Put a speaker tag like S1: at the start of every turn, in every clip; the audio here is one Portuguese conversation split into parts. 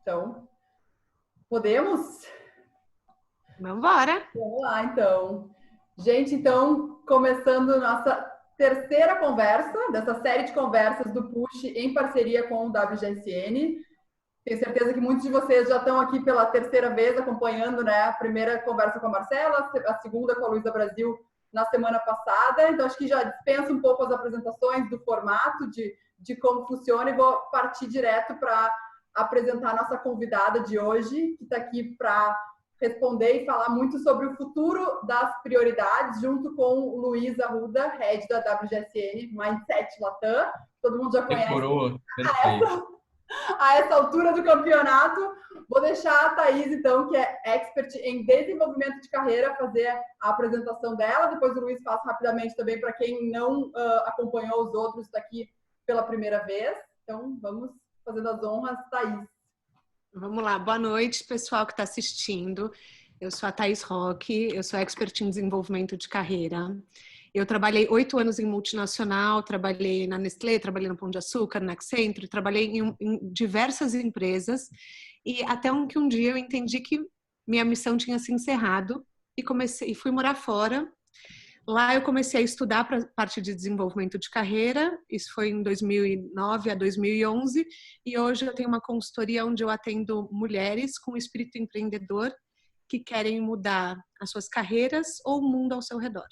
S1: Então, podemos?
S2: Vamos embora.
S1: Vamos lá, então. Gente, então, começando nossa terceira conversa, dessa série de conversas do Push em parceria com o WGSN. Tenho certeza que muitos de vocês já estão aqui pela terceira vez acompanhando, né, a primeira conversa com a Marcela, a segunda com a Luísa Brasil na semana passada. Então, acho que já dispenso um pouco as apresentações do formato, de como funciona, e vou partir direto para apresentar a nossa convidada de hoje, que está aqui para responder e falar muito sobre o futuro das prioridades, junto com o Luiz Arruda, head da WGSN Mindset Latam. Todo mundo já conhece.
S3: Decorou, perfeito.
S1: A essa altura do campeonato. Vou deixar a Thaís, então, que é expert em desenvolvimento de carreira, fazer a apresentação dela. Depois o Luiz faz rapidamente também para quem não acompanhou os outros, está aqui pela primeira vez. Então, vamos fazendo as honras, Thaís.
S2: Vamos lá. Boa noite, pessoal que está assistindo. Eu sou a Thaís Roque, eu sou expert em desenvolvimento de carreira. Eu trabalhei 8 anos em multinacional, trabalhei na Nestlé, trabalhei no Pão de Açúcar, na Accenture, trabalhei em diversas empresas e até que um dia eu entendi que minha missão tinha se encerrado e fui morar fora. Lá eu comecei a estudar para a parte de desenvolvimento de carreira, isso foi em 2009 a 2011, e hoje eu tenho uma consultoria onde eu atendo mulheres com espírito empreendedor que querem mudar as suas carreiras ou o mundo ao seu redor.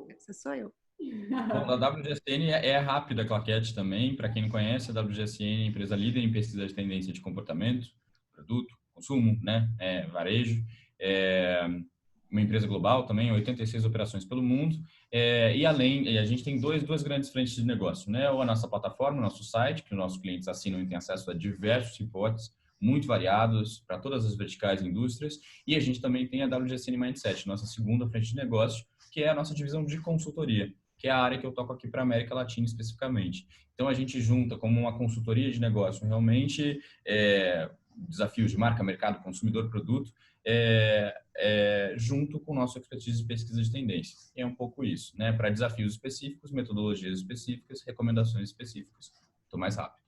S2: Essa sou eu.
S3: Bom, a WGSN é rápida, a claquete também. Para quem não conhece, a WGSN é a empresa líder em pesquisa de tendência de comportamento, produto, consumo, né? Varejo. É uma empresa global também, 86 operações pelo mundo. E a gente tem duas grandes frentes de negócio, né? Ou a nossa plataforma, o nosso site, que os nossos clientes assinam e têm acesso a diversos reportes muito variados para todas as verticais e indústrias. E a gente também tem a WGSN Mindset, nossa segunda frente de negócio, que é a nossa divisão de consultoria, que é a área que eu toco aqui para a América Latina especificamente. Então, a gente junta como uma consultoria de negócio realmente desafios de marca, mercado, consumidor, produto, junto com o nosso expertise de pesquisa de tendência. É um pouco isso, né? Para desafios específicos, metodologias específicas, recomendações específicas. Estou mais rápido.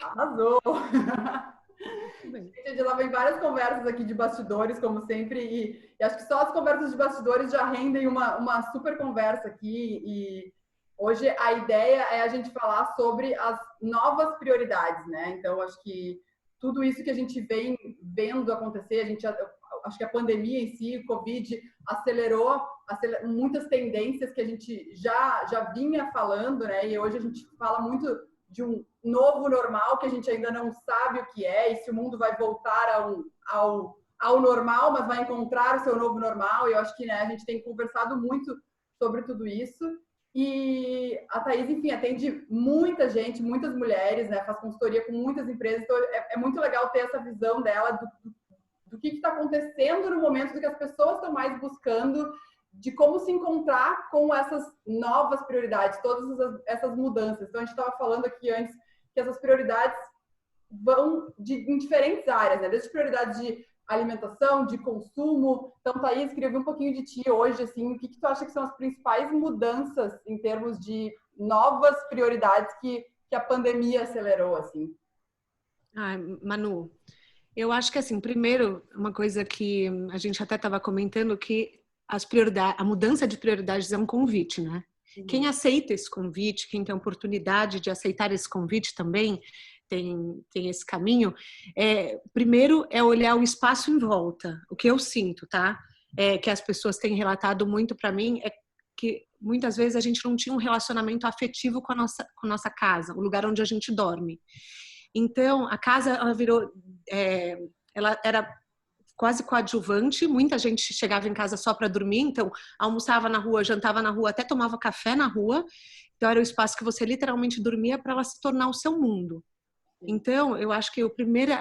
S1: Arrasou! Gente, lá vem várias conversas aqui de bastidores, como sempre, e acho que só as conversas de bastidores já rendem uma super conversa aqui. E hoje a ideia é a gente falar sobre as novas prioridades, né? Então, acho que tudo isso que a gente vem vendo acontecer, acho que a pandemia em si, o Covid, acelerou muitas tendências que a gente já vinha falando, né? E hoje a gente fala muito de um novo normal que a gente ainda não sabe o que é, e se o mundo vai voltar ao normal, mas vai encontrar o seu novo normal. E eu acho que, né, a gente tem conversado muito sobre tudo isso. E a Thaís, enfim, atende muita gente, muitas mulheres, né, faz consultoria com muitas empresas, então é muito legal ter essa visão dela do que está acontecendo no momento do que as pessoas estão mais buscando, de como se encontrar com essas novas prioridades, todas essas mudanças. Então, a gente estava falando aqui antes que essas prioridades vão em diferentes áreas, né? Desde prioridades de alimentação, de consumo. Então, Thaís, queria ver um pouquinho de ti hoje, assim, o que tu acha que são as principais mudanças em termos de novas prioridades que a pandemia acelerou, assim?
S2: Manu, eu acho que, assim, primeiro, uma coisa que a gente até estava comentando, que a mudança de prioridades é um convite, né? Uhum. Quem aceita esse convite, quem tem a oportunidade de aceitar esse convite também, tem esse caminho, primeiro é olhar o espaço em volta. O que eu sinto, tá? Que as pessoas têm relatado muito para mim é que muitas vezes a gente não tinha um relacionamento afetivo com a nossa casa, o lugar onde a gente dorme. Então, a casa, ela virou... ela era quase coadjuvante, muita gente chegava em casa só para dormir, então almoçava na rua, jantava na rua, até tomava café na rua, então era o espaço que você literalmente dormia para ela se tornar o seu mundo. Então, eu acho que a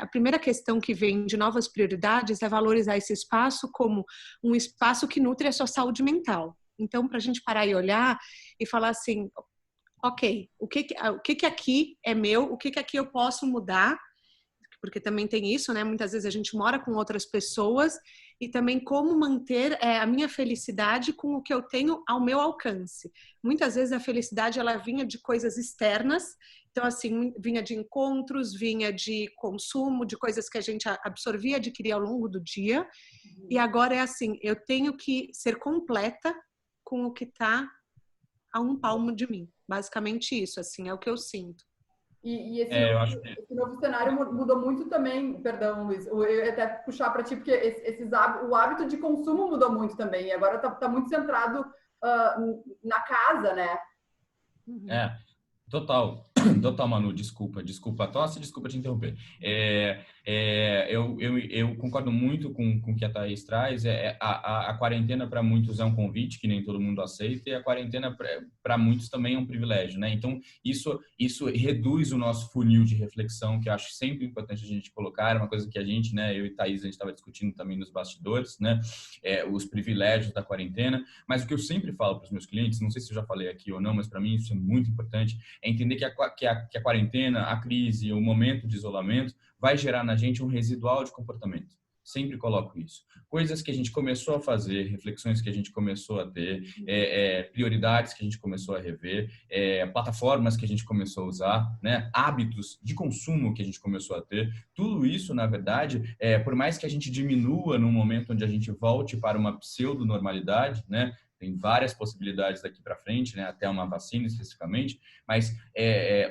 S2: primeira questão que vem de novas prioridades é valorizar esse espaço como um espaço que nutre a sua saúde mental. Então, para a gente parar e olhar e falar assim, ok, o que aqui é meu, o que aqui eu posso mudar, porque também tem isso, né? Muitas vezes a gente mora com outras pessoas e também como manter a minha felicidade com o que eu tenho ao meu alcance. Muitas vezes a felicidade ela vinha de coisas externas Então, assim, vinha de encontros, vinha de consumo, de coisas que a gente absorvia, adquiria ao longo do dia. E agora é assim, eu tenho que ser completa com o que está a um palmo de mim. Basicamente isso, assim, é o que eu sinto.
S1: E esse,
S3: eu acho que...
S1: esse novo cenário mudou muito também, perdão, Luiz, eu ia até puxar para ti, porque o hábito de consumo mudou muito também, e agora tá muito centrado na casa, né?
S3: Total, total, Manu, desculpa a tosse, desculpa te interromper. Eu concordo muito com o que a Thaís traz. A quarentena para muitos é um convite que nem todo mundo aceita, e a quarentena para muitos também é um privilégio, né? Então, isso reduz o nosso funil de reflexão, que eu acho sempre importante a gente colocar. É uma coisa que a gente, né, eu e Thaís, a gente estava discutindo também nos bastidores, né? Os privilégios da quarentena. Mas o que eu sempre falo para os meus clientes, não sei se eu já falei aqui ou não, mas para mim isso é muito importante, é entender que a quarentena, a crise, o momento de isolamento vai gerar na gente um residual de comportamento. Sempre coloco isso. Coisas que a gente começou a fazer, reflexões que a gente começou a ter, prioridades que a gente começou a rever, plataformas que a gente começou a usar, né? Hábitos de consumo que a gente começou a ter. Tudo isso, na verdade, por mais que a gente diminua num momento onde a gente volte para uma pseudo-normalidade, né? Tem várias possibilidades daqui para frente, né? Até uma vacina especificamente, mas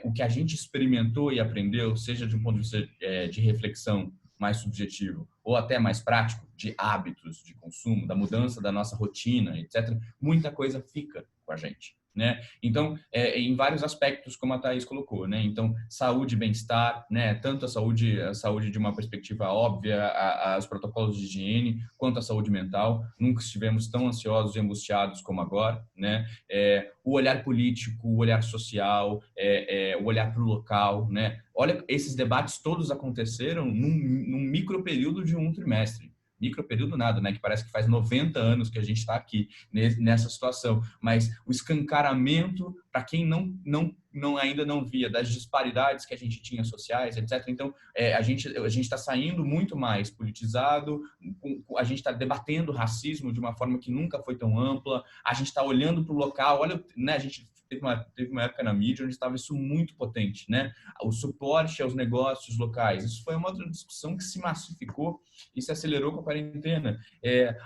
S3: o que a gente experimentou e aprendeu, seja de um ponto de vista de reflexão mais subjetivo ou até mais prático, de hábitos de consumo, da mudança da nossa rotina, etc., muita coisa fica com a gente, né? Então, em vários aspectos, como a Thaís colocou, né? Então, saúde e bem-estar, né? Tanto a saúde de uma perspectiva óbvia, os protocolos de higiene, quanto a saúde mental. Nunca estivemos tão ansiosos e angustiados como agora, né? O olhar político, o olhar social, o olhar para o local, né? Olha, esses debates todos aconteceram num micro período de um trimestre. Micro período nada, né? Que parece que faz 90 anos que a gente está aqui nessa situação. Mas o escancaramento, para quem ainda não via, das disparidades que a gente tinha sociais, etc. Então, a gente está saindo muito mais politizado, a gente está debatendo racismo de uma forma que nunca foi tão ampla, a gente está olhando para o local, olha, né? A gente teve uma época na mídia onde estava isso muito potente, né? O suporte aos negócios locais. Isso foi uma outra discussão que se massificou e se acelerou com a quarentena.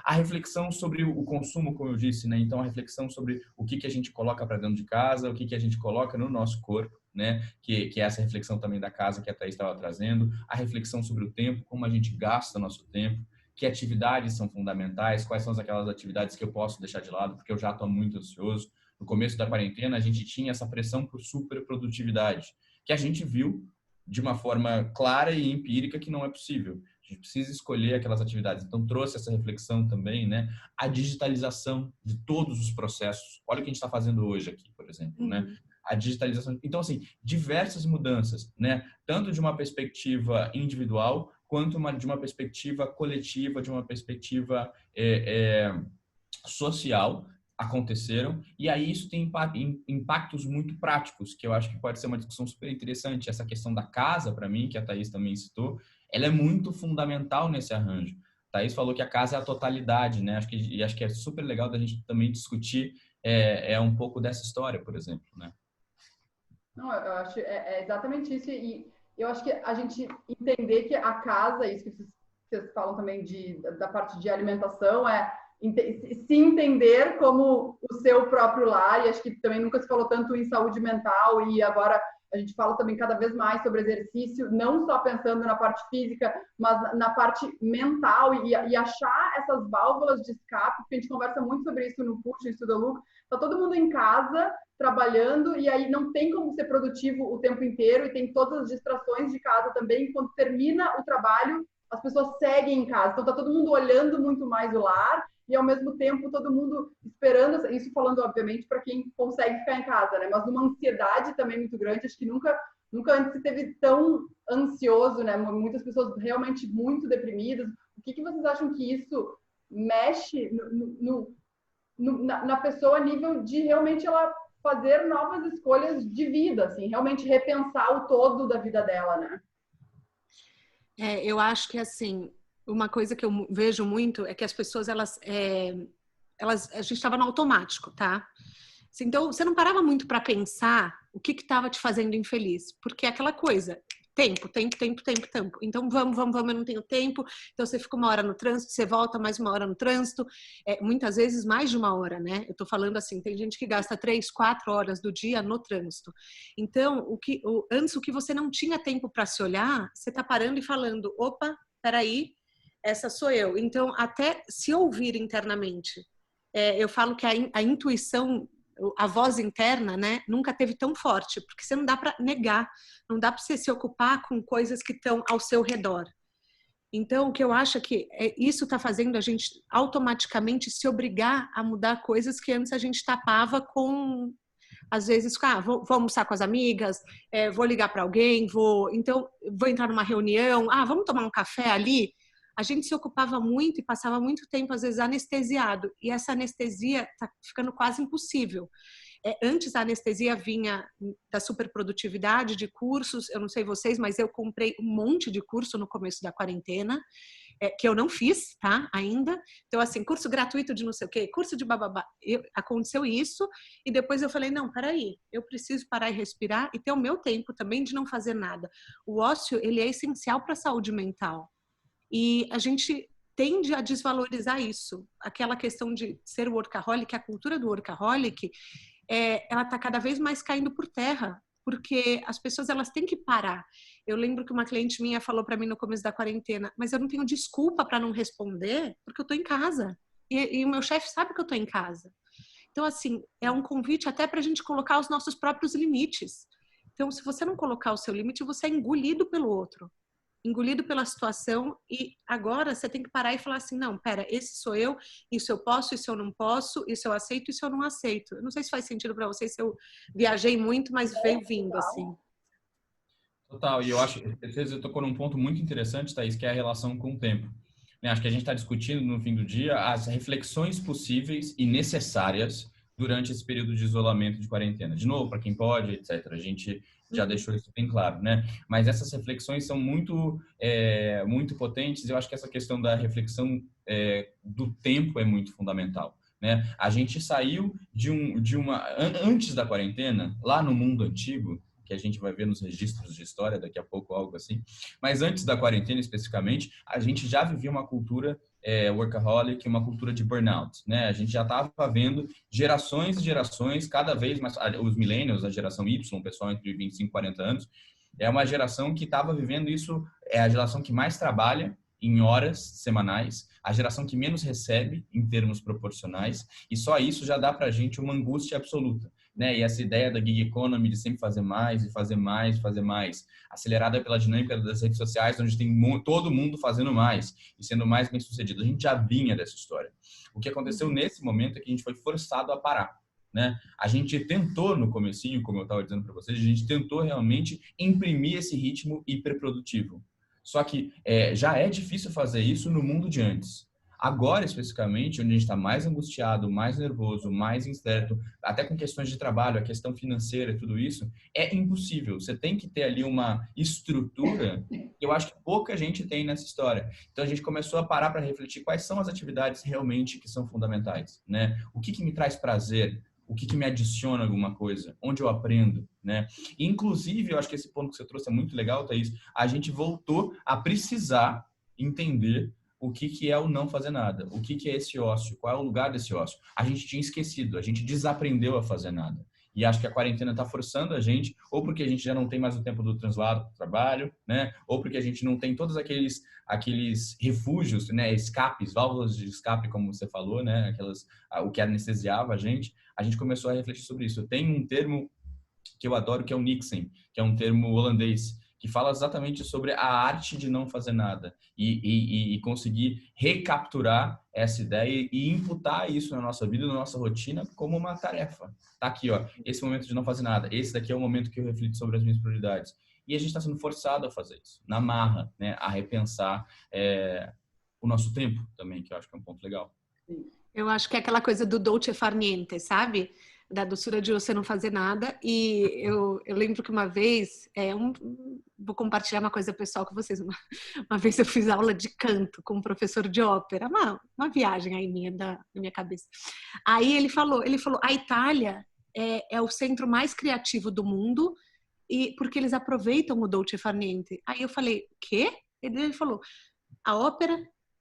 S3: A reflexão sobre o consumo, como eu disse, né? Então, a reflexão sobre o que a gente coloca para dentro de casa, o que a gente coloca no nosso corpo, né? Que é essa reflexão também da casa que a Thaís estava trazendo. A reflexão sobre o tempo, como a gente gasta nosso tempo, que atividades são fundamentais, quais são aquelas atividades que eu posso deixar de lado, porque eu já estou muito ansioso. No começo da quarentena, a gente tinha essa pressão por superprodutividade, que a gente viu de uma forma clara e empírica que não é possível. A gente precisa escolher aquelas atividades. Então, trouxe essa reflexão também, né? A digitalização de todos os processos. Olha o que a gente está fazendo hoje aqui, por exemplo, né? A digitalização. Então, assim, diversas mudanças, né? Tanto de uma perspectiva individual, quanto de uma perspectiva coletiva, de uma perspectiva social, aconteceram, e aí isso tem impactos muito práticos, que eu acho que pode ser uma discussão super interessante. Essa questão da casa, para mim, que a Thaís também citou, ela é muito fundamental nesse arranjo. A Thaís falou que a casa é a totalidade, né? Acho que é super legal da gente também discutir um pouco dessa história, por exemplo, né?
S1: Não, eu acho exatamente isso, e eu acho que a gente entender que a casa, isso que vocês falam também da parte de alimentação, se entender como o seu próprio lar, e acho que também nunca se falou tanto em saúde mental, e agora a gente fala também cada vez mais sobre exercício, não só pensando na parte física, mas na parte mental, e achar essas válvulas de escape, porque a gente conversa muito sobre isso no curso de Estuda Lucro. Tá todo mundo em casa, trabalhando, e aí não tem como ser produtivo o tempo inteiro, e tem todas as distrações de casa também. Quando termina o trabalho, as pessoas seguem em casa, então tá todo mundo olhando muito mais o lar, e ao mesmo tempo todo mundo esperando, isso falando obviamente para quem consegue ficar em casa, né? Mas numa ansiedade também muito grande. Acho que nunca antes se teve tão ansioso, né? Muitas pessoas realmente muito deprimidas. O que vocês acham que isso mexe na pessoa a nível de realmente ela fazer novas escolhas de vida, assim, realmente repensar o todo da vida dela, né?
S2: Eu acho que, assim, uma coisa que eu vejo muito é que as pessoas, a gente estava no automático, tá? Então, você não parava muito para pensar o que estava te fazendo infeliz. Porque é aquela coisa, tempo. Então, vamos, eu não tenho tempo. Então, você fica 1 hora no trânsito, você volta mais 1 hora no trânsito. Muitas vezes mais de 1 hora, né? Eu tô falando assim, tem gente que gasta 3, 4 horas do dia no trânsito. Então, antes o que você não tinha tempo para se olhar, você tá parando e falando, opa, peraí, essa sou eu. Então, até se ouvir internamente. Eu falo que a intuição, a voz interna, né, nunca teve tão forte, porque você não dá para negar, não dá para você se ocupar com coisas que estão ao seu redor. Então, o que eu acho é que isso está fazendo a gente automaticamente se obrigar a mudar coisas que antes a gente tapava com, às vezes, vou almoçar com as amigas, vou ligar para alguém, vou entrar numa reunião, vamos tomar um café ali. A gente se ocupava muito e passava muito tempo, às vezes, anestesiado. E essa anestesia está ficando quase impossível. Antes, a anestesia vinha da superprodutividade, de cursos. Eu não sei vocês, mas eu comprei um monte de curso no começo da quarentena, que eu não fiz, tá? Ainda. Então, assim, curso gratuito de não sei o quê, curso de bababá. Aconteceu isso. E depois eu falei, não, peraí. Eu preciso parar e respirar e ter o meu tempo também de não fazer nada. O ócio, ele é essencial para a saúde mental. E a gente tende a desvalorizar isso. Aquela questão de ser workaholic, a cultura do workaholic, ela está cada vez mais caindo por terra, porque as pessoas elas têm que parar. Eu lembro que uma cliente minha falou para mim no começo da quarentena, mas eu não tenho desculpa para não responder, porque eu estou em casa. E o meu chefe sabe que eu estou em casa. Então, assim, é um convite até para a gente colocar os nossos próprios limites. Então, se você não colocar o seu limite, você é engolido pelo outro. Engolido pela situação, e agora você tem que parar e falar assim, não, pera, esse sou eu, isso eu posso, isso eu não posso, isso eu aceito, isso eu não aceito. Eu não sei se faz sentido para vocês, se eu viajei muito, mas veio vindo, assim.
S3: Total, e eu acho que você tocou num ponto muito interessante, Thaís, que é a relação com o tempo. Acho que a gente está discutindo no fim do dia as reflexões possíveis e necessárias durante esse período de isolamento de quarentena. De novo, para quem pode, etc. A gente já deixou isso bem claro, né? Mas essas reflexões são muito potentes. Eu acho que essa questão da reflexão do tempo é muito fundamental, né? A gente saiu antes da quarentena, lá no mundo antigo, que a gente vai ver nos registros de história daqui a pouco, algo assim. Mas antes da quarentena, especificamente, a gente já vivia uma cultura workaholic, uma cultura de burnout, né? A gente já estava vendo gerações e gerações, cada vez mais, os millennials, a geração Y, o pessoal entre 25 e 40 anos, é uma geração que estava vivendo isso, é a geração que mais trabalha em horas semanais, a geração que menos recebe em termos proporcionais, e só isso já dá para a gente uma angústia absoluta. Né? E essa ideia da gig economy de sempre fazer mais e fazer mais, fazer mais, acelerada pela dinâmica das redes sociais, onde tem todo mundo fazendo mais e sendo mais bem sucedido. A gente já vinha dessa história. O que aconteceu nesse momento é que a gente foi forçado a parar. Né? A gente tentou no comecinho, como eu estava dizendo para vocês, a gente tentou realmente imprimir esse ritmo hiperprodutivo. Só que já é difícil fazer isso no mundo de antes. Agora, especificamente, onde a gente está mais angustiado, mais nervoso, mais incerto, até com questões de trabalho, a questão financeira e tudo isso, é impossível. Você tem que ter ali uma estrutura que eu acho que pouca gente tem nessa história. Então, a gente começou a parar para refletir quais são as atividades realmente que são fundamentais, né? O que me traz prazer? O que me adiciona alguma coisa? Onde eu aprendo, né? Inclusive, eu acho que esse ponto que você trouxe é muito legal, Thaís. A gente voltou a precisar entender o que é o não fazer nada, o que é esse ócio, qual é o lugar desse ócio. A gente tinha esquecido, a gente desaprendeu a fazer nada. E acho que a quarentena está forçando a gente, ou porque a gente já não tem mais o tempo do translado do trabalho, né? Ou porque a gente não tem todos aqueles refúgios, né? Escapes, válvulas de escape, como você falou, né? O que anestesiava a gente começou a refletir sobre isso. Tem um termo que eu adoro, que é o Niksen, que é um termo holandês, que fala exatamente sobre a arte de não fazer nada e conseguir recapturar essa ideia e imputar isso na nossa vida, na nossa rotina, como uma tarefa. Tá aqui, ó, esse momento de não fazer nada. Esse daqui é o momento que eu reflito sobre as minhas prioridades. E a gente está sendo forçado a fazer isso, na marra, né? A repensar o nosso tempo também, que eu acho que é um ponto legal.
S2: Eu acho que é aquela coisa do dolce far niente, sabe? Da doçura de você não fazer nada. E eu lembro que uma vez, vou compartilhar uma coisa pessoal com vocês. Uma vez eu fiz aula de canto com um professor de ópera, uma viagem aí da minha cabeça. Aí ele falou, a Itália é o centro mais criativo do mundo, e porque eles aproveitam o dolce far niente. Aí eu falei, quê? Ele falou, a ópera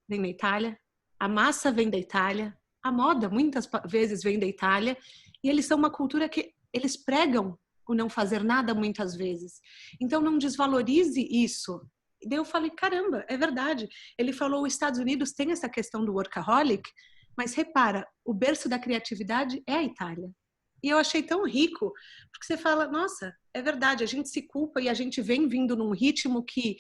S2: vem da Itália, a massa vem da Itália, a moda muitas vezes vem da Itália, e eles são uma cultura que eles pregam o não fazer nada muitas vezes. Então não desvalorize isso. E daí eu falei, caramba, é verdade. Ele falou, os Estados Unidos tem essa questão do workaholic, mas repara, o berço da criatividade é a Itália. E eu achei tão rico, porque você fala, nossa, é verdade, a gente se culpa e a gente vem vindo num ritmo que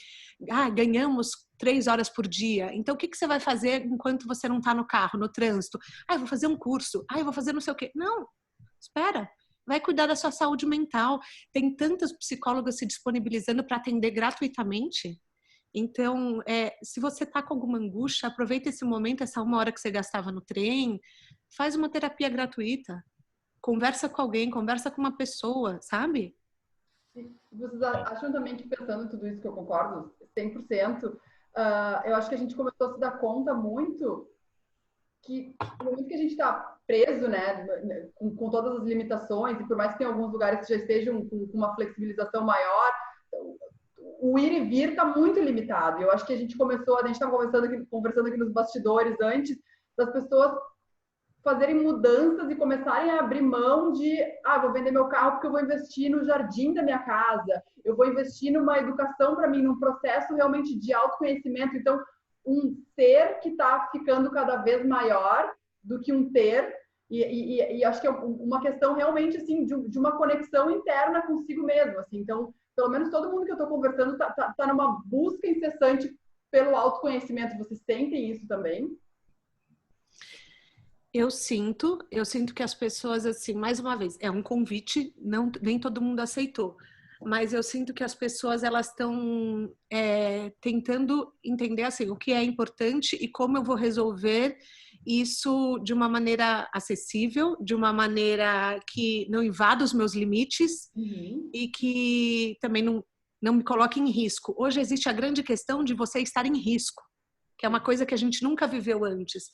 S2: ganhamos 3 horas por dia. Então, o que você vai fazer enquanto você não está no carro, no trânsito? Eu vou fazer um curso. Eu vou fazer não sei o quê. Não, espera. Vai cuidar da sua saúde mental. Tem tantas psicólogas se disponibilizando para atender gratuitamente. Então, se você está com alguma angústia, aproveita esse momento, essa 1 hora que você gastava no trem, faz uma terapia gratuita. Conversa com alguém, conversa com uma pessoa, sabe?
S1: Vocês acham também que, pensando em tudo isso que eu concordo 100%, eu acho que a gente começou a se dar conta muito que no momento que a gente está preso, né, com todas as limitações, e por mais que tem alguns lugares que já estejam com uma flexibilização maior, o ir e vir está muito limitado. Eu acho que a gente estava conversando aqui nos bastidores antes, das pessoas fazerem mudanças e começarem a abrir mão de vou vender meu carro porque eu vou investir no jardim da minha casa, eu vou investir numa educação para mim, num processo realmente de autoconhecimento. Então, um ser que está ficando cada vez maior do que um ter, e acho que é uma questão realmente assim, de uma conexão interna consigo mesmo. Assim. Então, pelo menos todo mundo que eu estou conversando está numa busca incessante pelo autoconhecimento. Vocês sentem isso também?
S2: Eu sinto que as pessoas, assim, mais uma vez, é um convite, nem todo mundo aceitou, mas eu sinto que as pessoas, elas estão tentando entender, assim, o que é importante e como eu vou resolver isso de uma maneira acessível, de uma maneira que não invada os meus limites e que também não me coloque em risco. Hoje existe a grande questão de você estar em risco, que é uma coisa que a gente nunca viveu antes.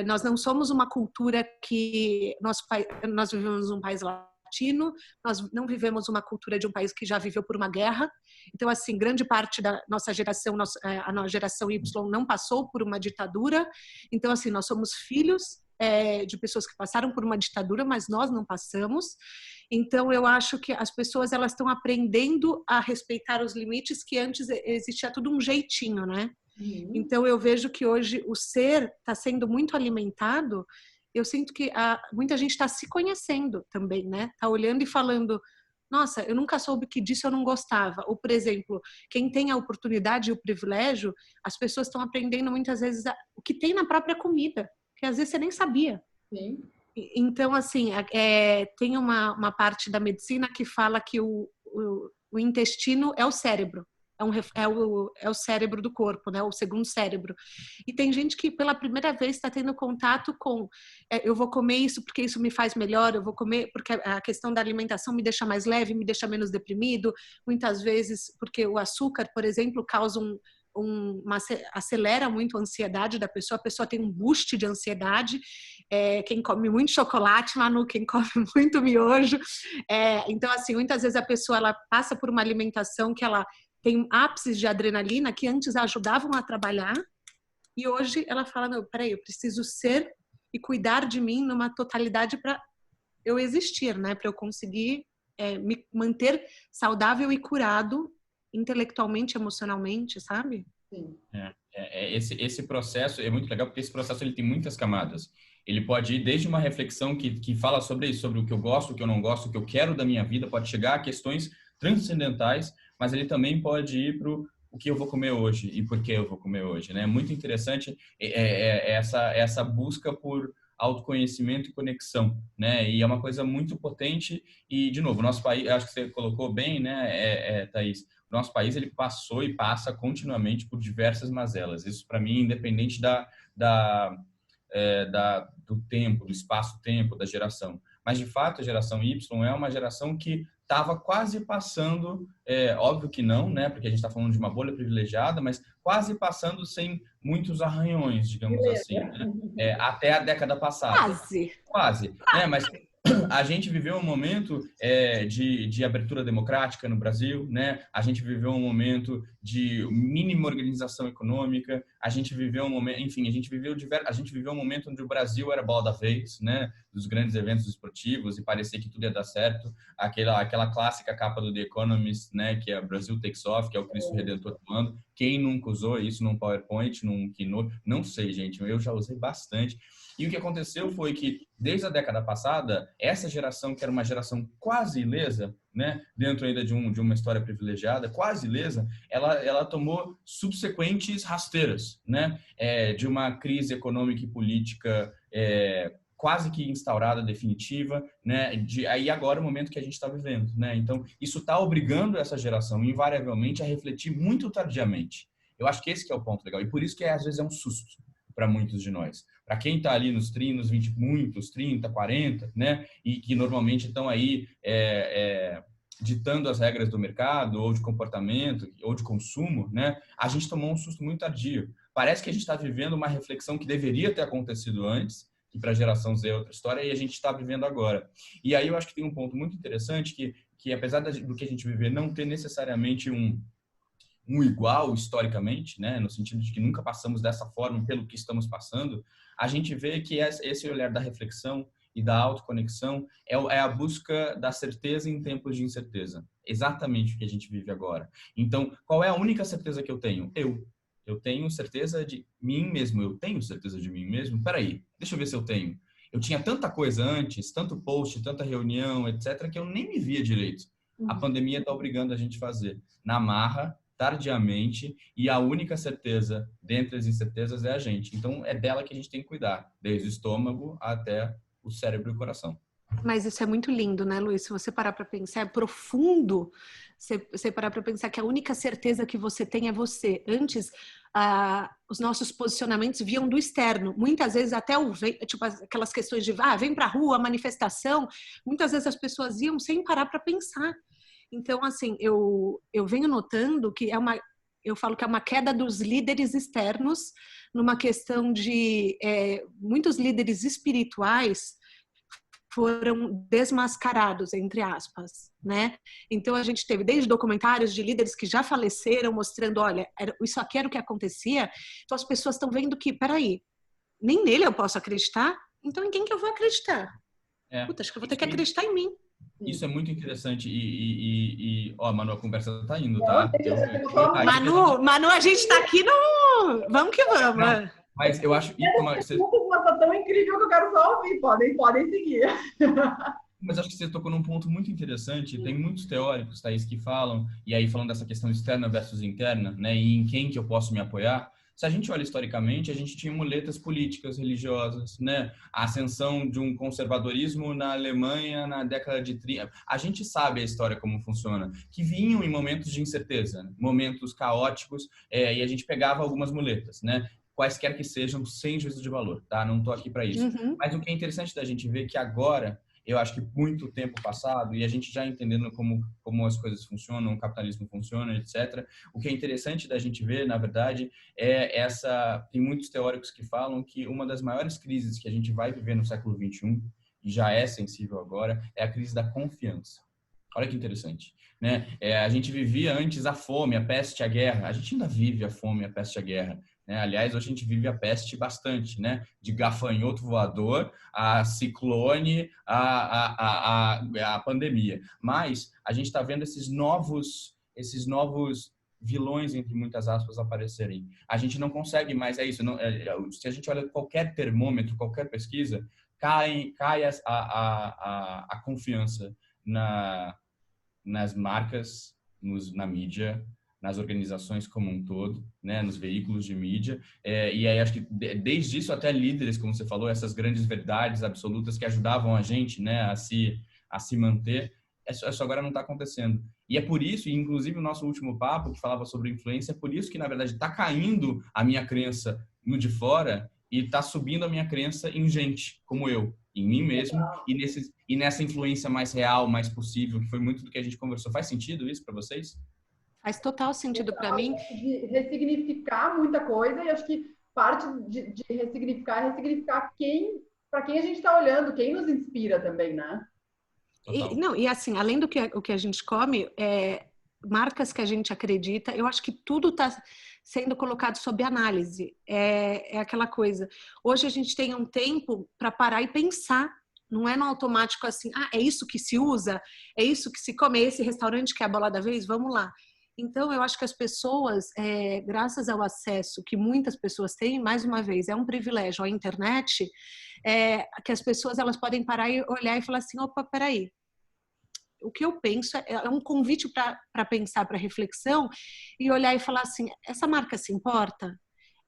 S2: Nós não somos uma cultura que... Nós vivemos num país latino, nós não vivemos uma cultura de um país que já viveu por uma guerra. Então, assim, grande parte da nossa geração, a geração Y, não passou por uma ditadura. Então, assim, nós somos filhos de pessoas que passaram por uma ditadura, mas nós não passamos. Então, eu acho que as pessoas, elas estão aprendendo a respeitar os limites, que antes existia tudo um jeitinho, né? Então, eu vejo que hoje o ser está sendo muito alimentado. Eu sinto que muita gente está se conhecendo também, né? Está olhando e falando, nossa, eu nunca soube que disso eu não gostava. Ou, por exemplo, quem tem a oportunidade e o privilégio, as pessoas estão aprendendo muitas vezes o que tem na própria comida, que às vezes você nem sabia.
S1: Sim.
S2: Então, assim, tem uma parte da medicina que fala que o intestino é o cérebro. É o cérebro do corpo, né? O segundo cérebro. E tem gente que pela primeira vez está tendo contato com eu vou comer isso porque isso me faz melhor, eu vou comer porque a questão da alimentação me deixa mais leve, me deixa menos deprimido, muitas vezes porque o açúcar, por exemplo, causa acelera muito a ansiedade da pessoa, a pessoa tem um boost de ansiedade. Quem come muito chocolate, Manu, quem come muito miojo. Então, assim, muitas vezes a pessoa ela passa por uma alimentação que ela tem ápices de adrenalina que antes ajudavam a trabalhar e hoje ela fala, não, peraí, eu preciso ser e cuidar de mim numa totalidade para eu existir, né? Para eu conseguir me manter saudável e curado intelectualmente, emocionalmente, sabe?
S1: Sim.
S3: Esse processo é muito legal porque esse processo ele tem muitas camadas. Ele pode ir desde uma reflexão que fala sobre isso, sobre o que eu gosto, o que eu não gosto, o que eu quero da minha vida, pode chegar a questões transcendentais, mas ele também pode ir para o que eu vou comer hoje e por que eu vou comer hoje, né? Muito interessante essa busca por autoconhecimento e conexão, né? E é uma coisa muito potente e, de novo, o nosso país, acho que você colocou bem, né, Thaís? O nosso país, ele passou e passa continuamente por diversas mazelas. Isso, para mim, independente do tempo, do espaço-tempo, da geração. Mas, de fato, a geração Y é uma geração que estava quase passando, óbvio que não, né? Porque a gente está falando de uma bolha privilegiada, mas quase passando sem muitos arranhões, digamos assim, né? Até a década passada.
S2: Quase.
S3: Né? Mas a gente viveu um momento de abertura democrática no Brasil, né? A gente viveu um momento de mínima organização econômica, a gente viveu um momento, enfim, a gente viveu um momento onde o Brasil era bola da vez, né? Dos grandes eventos esportivos e parecia que tudo ia dar certo. Aquela clássica capa do The Economist, né? Que é Brasil Takes Off, que é o Cristo Redentor atuando. Quem nunca usou isso num PowerPoint, num Keynote? Não sei, gente, eu já usei bastante. E o que aconteceu foi que, desde a década passada, essa geração, que era uma geração quase ilesa, né, dentro ainda de uma história privilegiada, quase ilesa, ela tomou subsequentes rasteiras, né, de uma crise econômica e política quase que instaurada, definitiva, né, aí agora é o momento que a gente está vivendo, né, então isso está obrigando essa geração, invariavelmente, a refletir muito tardiamente. Eu acho que esse que é o ponto legal, e por isso que às vezes é um susto para muitos de nós. Para quem está ali nos 20, muitos, 30, 40, né? E que normalmente estão aí ditando as regras do mercado, ou de comportamento, ou de consumo, né? A gente tomou um susto muito tardio. Parece que a gente está vivendo uma reflexão que deveria ter acontecido antes, que para a geração Z é outra história, e a gente está vivendo agora. E aí eu acho que tem um ponto muito interessante, que apesar do que a gente viver não ter necessariamente um igual historicamente, né, no sentido de que nunca passamos dessa forma pelo que estamos passando, a gente vê que esse olhar da reflexão e da autoconexão é a busca da certeza em tempos de incerteza. Exatamente o que a gente vive agora. Então, qual é a única certeza que eu tenho? Eu tenho certeza de mim mesmo. Eu tenho certeza de mim mesmo? Peraí, deixa eu ver se eu tenho. Eu tinha tanta coisa antes, tanto post, tanta reunião, etc., que eu nem me via direito. A pandemia está obrigando a gente a fazer na marra, tardiamente, e a única certeza dentre as incertezas é a gente. Então, é dela que a gente tem que cuidar, desde o estômago até o cérebro e o coração.
S2: Mas isso é muito lindo, né, Luiz? Se você parar para pensar, é profundo você parar para pensar que a única certeza que você tem é você. Antes, os nossos posicionamentos vinham do externo. Muitas vezes até tipo, aquelas questões de vem para a rua, manifestação, muitas vezes as pessoas iam sem parar para pensar. Então, assim, eu venho notando que eu falo que é uma queda dos líderes externos numa questão de muitos líderes espirituais foram desmascarados, entre aspas, né? Então, a gente teve desde documentários de líderes que já faleceram mostrando, olha, isso aqui era o que acontecia. Então, as pessoas estão vendo que, peraí, nem nele eu posso acreditar, então em quem que eu vou acreditar? Puta, acho que eu vou ter que acreditar em mim.
S3: Isso é muito interessante Manu, a conversa tá indo, tá?
S2: Manu, a gente tá aqui no... Vamos que vamos.
S3: Não, mas eu acho...
S1: Mas tá tão incrível que eu quero só ouvir. Podem seguir.
S3: Mas acho que você tocou num ponto muito interessante. Tem muitos teóricos, Thaís, que falam, e aí falando dessa questão externa versus interna, né? E em quem que eu posso me apoiar. Se a gente olha historicamente, a gente tinha muletas políticas, religiosas, né? A ascensão de um conservadorismo na Alemanha na década de 30. A gente sabe a história como funciona, que vinham em momentos de incerteza, né? Momentos caóticos, e a gente pegava algumas muletas, né? Quaisquer que sejam, sem juízo de valor, tá? Não estou aqui para isso.
S2: Uhum.
S3: Mas o que é interessante da gente ver é que agora, eu acho que muito tempo passado, e a gente já entendendo como as coisas funcionam, o capitalismo funciona, etc. O que é interessante da gente ver, na verdade, tem muitos teóricos que falam que uma das maiores crises que a gente vai viver no século XXI, e já é sensível agora, é a crise da confiança. Olha que interessante, né? A gente vivia antes a fome, a peste, a guerra. A gente ainda vive a fome, a peste, a guerra. Né? Aliás, hoje a gente vive a peste bastante, né? De gafanhoto voador, a ciclone, a pandemia. Mas a gente está vendo esses novos vilões, entre muitas aspas, aparecerem. A gente não consegue mais, se a gente olha qualquer termômetro, qualquer pesquisa, cai a confiança nas marcas, na mídia, nas organizações como um todo, né, nos veículos de mídia, e aí acho que desde isso até líderes, como você falou, essas grandes verdades absolutas que ajudavam a gente, né, a se manter, isso agora não está acontecendo. E é por isso, e inclusive o nosso último papo, que falava sobre influência, é por isso que, na verdade, está caindo a minha crença no de fora e está subindo a minha crença em gente como eu, em mim mesmo, e nessa influência mais real, mais possível, que foi muito do que a gente conversou. Faz sentido isso para vocês?
S2: Faz total sentido para mim.
S1: De ressignificar muita coisa, e acho que parte de ressignificar é ressignificar quem para quem a gente está olhando, quem nos inspira também, né?
S2: E assim, além do que o que a gente come, marcas que a gente acredita, eu acho que tudo está sendo colocado sob análise. É aquela coisa. Hoje a gente tem um tempo para parar e pensar. Não é no automático assim, é isso que se usa, é isso que se come, é esse restaurante que é a bola da vez, vamos lá. Então, eu acho que as pessoas, graças ao acesso que muitas pessoas têm, mais uma vez, é um privilégio a internet, que as pessoas elas podem parar e olhar e falar assim, opa, peraí, o que eu penso é um convite para pensar, para reflexão, e olhar e falar assim, essa marca se importa?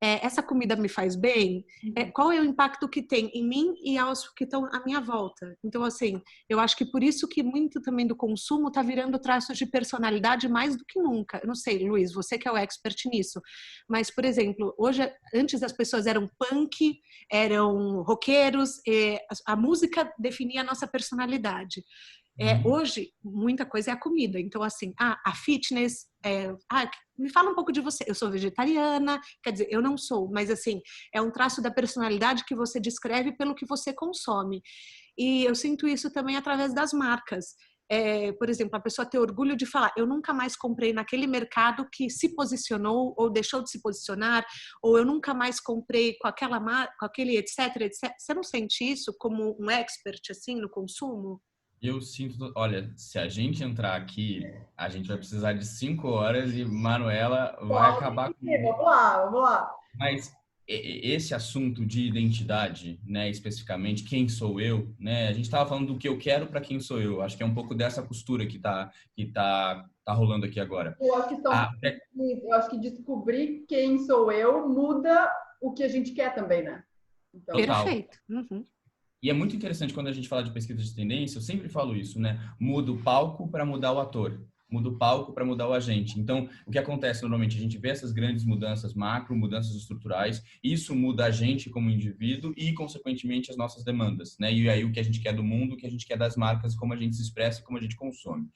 S2: Essa comida me faz bem? Qual é o impacto que tem em mim e aos que estão à minha volta? Então, assim, eu acho que por isso que muito também do consumo está virando traços de personalidade mais do que nunca. Eu não sei, Luiz, você que é o expert nisso, mas, por exemplo, hoje, antes as pessoas eram punk, eram roqueiros, a música definia a nossa personalidade. Hoje, muita coisa é a comida. Então, assim, a fitness... me fala um pouco de você. Eu sou vegetariana, quer dizer, eu não sou, mas, assim, é um traço da personalidade que você descreve pelo que você consome. E eu sinto isso também através das marcas. Por exemplo, a pessoa ter orgulho de falar, eu nunca mais comprei naquele mercado que se posicionou ou deixou de se posicionar, ou eu nunca mais comprei com aquela marca, com aquele etc, etc. Você não sente isso como um expert, assim, no consumo?
S3: Eu sinto, olha, se a gente entrar aqui, a gente vai precisar de 5 horas e Manuela vai acabar com...
S1: Vamos lá, vamos lá.
S3: Mas esse assunto de identidade, né, especificamente, quem sou eu, né, a gente estava falando do que eu quero para quem sou eu. Acho que é um pouco dessa costura que tá rolando aqui agora.
S1: Eu acho que descobrir quem sou eu muda o que a gente quer também, né?
S2: Então, perfeito. Uhum.
S3: E é muito interessante quando a gente fala de pesquisa de tendência, eu sempre falo isso, né? Muda o palco para mudar o ator. Muda o palco para mudar o agente. Então, o que acontece normalmente? A gente vê essas grandes mudanças macro, mudanças estruturais, isso muda a gente como indivíduo e, consequentemente, as nossas demandas, né? E aí o que a gente quer do mundo, o que a gente quer das marcas, como a gente se expressa e como a gente consome.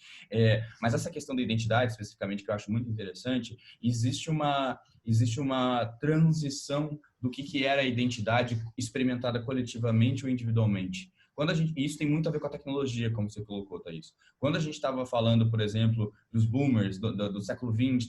S3: Mas essa questão da identidade, especificamente, que eu acho muito interessante, existe uma transição do que era a identidade experimentada coletivamente ou individualmente. Isso tem muito a ver com a tecnologia, como você colocou, Thaís. Quando a gente estava falando, por exemplo, dos boomers do século XX,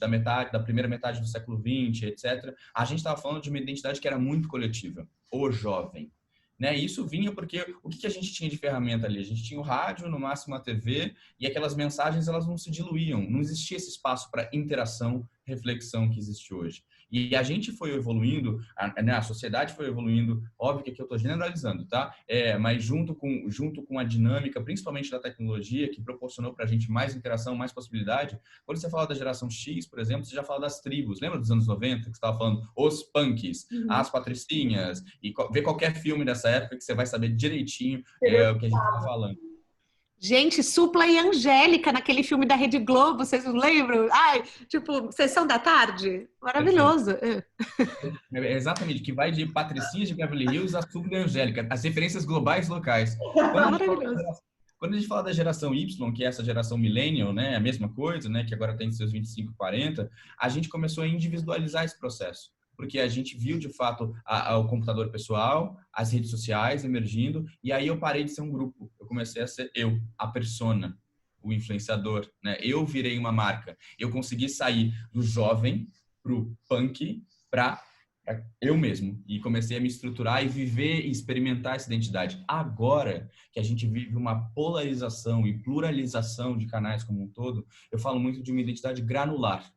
S3: da primeira metade do século XX, etc., a gente estava falando de uma identidade que era muito coletiva, o jovem. Né? E isso vinha porque o que a gente tinha de ferramenta ali? A gente tinha o rádio, no máximo a TV, e aquelas mensagens elas não se diluíam, não existia esse espaço para interação, reflexão que existe hoje. E a gente foi evoluindo, a sociedade foi evoluindo, óbvio que aqui eu estou generalizando, tá? Mas junto com a dinâmica, principalmente da tecnologia, que proporcionou para a gente mais interação, mais possibilidade. Quando você fala da geração X, por exemplo, você já fala das tribos. Lembra dos anos 90, que você estava falando os punks, as patricinhas, e vê qualquer filme dessa época que você vai saber direitinho o que a gente está falando.
S2: Gente, Supla e Angélica naquele filme da Rede Globo, vocês não lembram? Ai, tipo, Sessão da Tarde? Maravilhoso.
S3: Exatamente, que vai de Patricinhas de Beverly Hills a Supla e Angélica, as referências globais e locais.
S2: Maravilhoso.
S3: Quando a gente fala da geração Y, que é essa geração millennial, né, a mesma coisa, né, que agora tem seus 25, 40, a gente começou a individualizar esse processo. Porque a gente viu, de fato, o computador pessoal, as redes sociais emergindo, e aí eu parei de ser um grupo. Eu comecei a ser eu, a persona, o influenciador, né? Eu virei uma marca. Eu consegui sair do jovem pro punk para eu mesmo. E comecei a me estruturar e viver e experimentar essa identidade. Agora que a gente vive uma polarização e pluralização de canais como um todo, eu falo muito de uma identidade granular.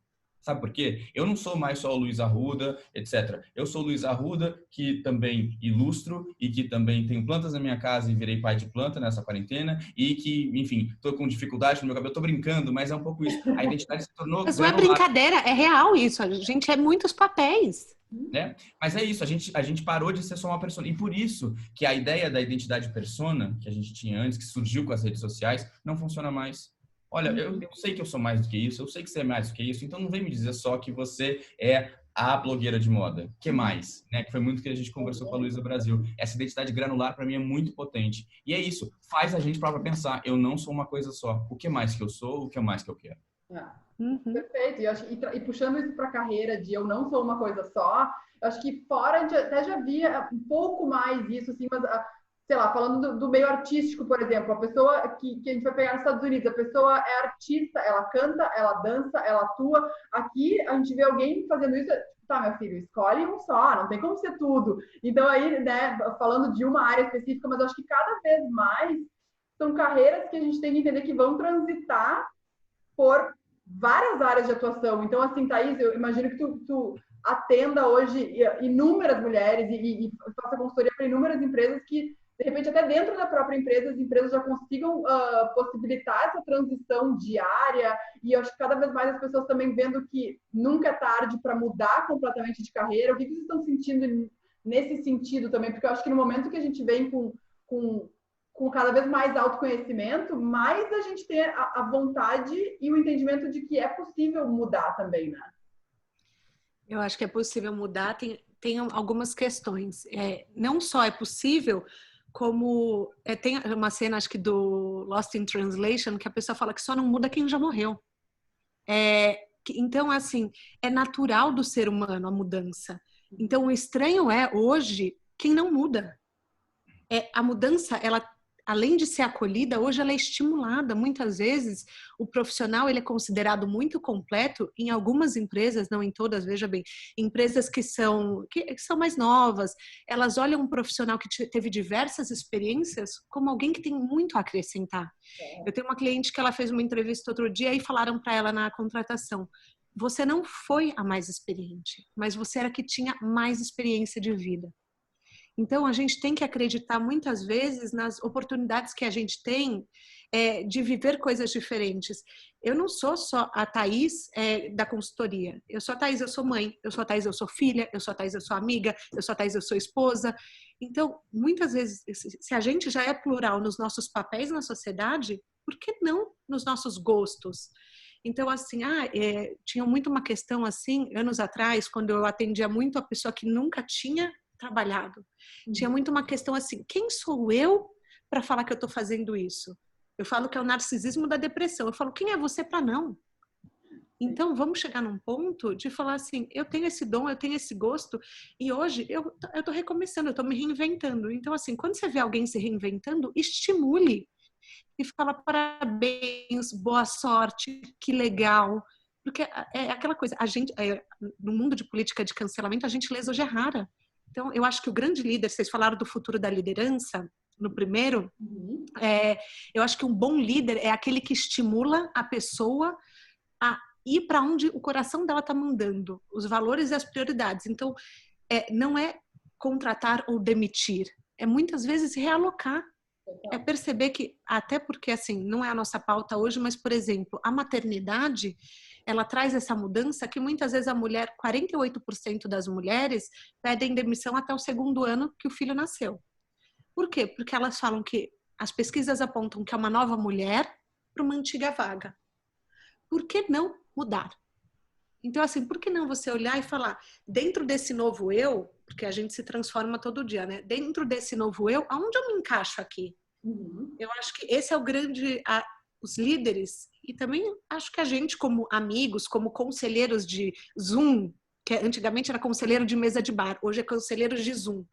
S3: Sabe por quê? Eu não sou mais só o Luiz Arruda, etc. Eu sou o Luiz Arruda, que também ilustro e que também tenho plantas na minha casa e virei pai de planta nessa quarentena e que, enfim, estou com dificuldade no meu cabelo. Estou brincando, mas é um pouco isso. A identidade se tornou
S2: Mas não é brincadeira, é real isso. A gente é muitos papéis.
S3: Né? Mas é isso, a gente parou de ser só uma persona. E por isso que a ideia da identidade persona, que a gente tinha antes, que surgiu com as redes sociais, não funciona mais. Olha, eu sei que eu sou mais do que isso, eu sei que você é mais do que isso, então não vem me dizer só que você é a blogueira de moda. O que mais? Né? Que foi muito que a gente conversou com a Luísa Brasil. Essa identidade granular, para mim, é muito potente. E é isso, faz a gente para pensar, eu não sou uma coisa só. O que mais que eu sou, o que mais que eu quero?
S1: Perfeito. E puxando isso para a carreira de eu não sou uma coisa só, eu acho que fora a gente até já via um pouco mais isso, assim, mas sei lá, falando do meio artístico, por exemplo, a pessoa que a gente vai pegar nos Estados Unidos, a pessoa é artista, ela canta, ela dança, ela atua. Aqui a gente vê alguém fazendo isso, tá, meu filho, escolhe um só, não tem como ser tudo. Então aí, né, falando de uma área específica, mas acho que cada vez mais são carreiras que a gente tem que entender que vão transitar por várias áreas de atuação. Então, assim, Thaís, eu imagino que tu atenda hoje inúmeras mulheres e faça consultoria para inúmeras empresas que, de repente, até dentro da própria empresa, as empresas já consigam possibilitar essa transição diária. E eu acho que cada vez mais as pessoas também vendo que nunca é tarde para mudar completamente de carreira. O que vocês estão sentindo nesse sentido também? Porque eu acho que no momento que a gente vem com cada vez mais autoconhecimento, mais a gente tem a vontade e o entendimento de que é possível mudar também, né?
S2: Eu acho que é possível mudar, tem algumas questões. Não só é possível, como tem uma cena, acho que do Lost in Translation, que a pessoa fala que só não muda quem já morreu. Então, assim, é natural do ser humano a mudança. Então, o estranho é, hoje, quem não muda. A mudança, ela, além de ser acolhida, hoje ela é estimulada. Muitas vezes, o profissional ele é considerado muito completo em algumas empresas, não em todas, veja bem, empresas que são mais novas, elas olham um profissional que teve diversas experiências como alguém que tem muito a acrescentar. Eu tenho uma cliente que ela fez uma entrevista outro dia e falaram para ela na contratação: você não foi a mais experiente, mas você era a que tinha mais experiência de vida. Então, a gente tem que acreditar muitas vezes nas oportunidades que a gente tem de viver coisas diferentes. Eu não sou só a Thaís da consultoria. Eu sou a Thaís, eu sou mãe. Eu sou a Thaís, eu sou filha. Eu sou a Thaís, eu sou amiga. Eu sou a Thaís, eu sou esposa. Então, muitas vezes, se a gente já é plural nos nossos papéis na sociedade, por que não nos nossos gostos? Então, assim, tinha muito uma questão assim, anos atrás, quando eu atendia muito a pessoa que nunca tinha trabalhado. Tinha muito uma questão assim, quem sou eu para falar que eu estou fazendo isso? Eu falo que é o narcisismo da depressão. Eu falo, quem é você para não? Então, vamos chegar num ponto de falar assim, eu tenho esse dom, eu tenho esse gosto, e hoje eu estou recomeçando, eu estou me reinventando. Então, assim, quando você vê alguém se reinventando, estimule e fala parabéns, boa sorte, que legal. Porque é aquela coisa, a gente, no mundo de política de cancelamento, a gentileza hoje é rara. Então, eu acho que o grande líder, vocês falaram do futuro da liderança, no primeiro, eu acho que um bom líder é aquele que estimula a pessoa a ir para onde o coração dela está mandando, os valores e as prioridades. Então, não é contratar ou demitir, é muitas vezes realocar. É perceber que, até porque assim, não é a nossa pauta hoje, mas, por exemplo, a maternidade, ela traz essa mudança que muitas vezes a mulher, 48% das mulheres pedem demissão até o 2º ano que o filho nasceu. Por quê? Porque elas falam que as pesquisas apontam que é uma nova mulher para uma antiga vaga. Por que não mudar? Então, assim, por que não você olhar e falar, dentro desse novo eu, porque a gente se transforma todo dia, né? Dentro desse novo eu, aonde eu me encaixo aqui? Eu acho que esse é o grande... os líderes, e também acho que a gente como amigos, como conselheiros de Zoom, que antigamente era conselheiro de mesa de bar, hoje é conselheiro de Zoom.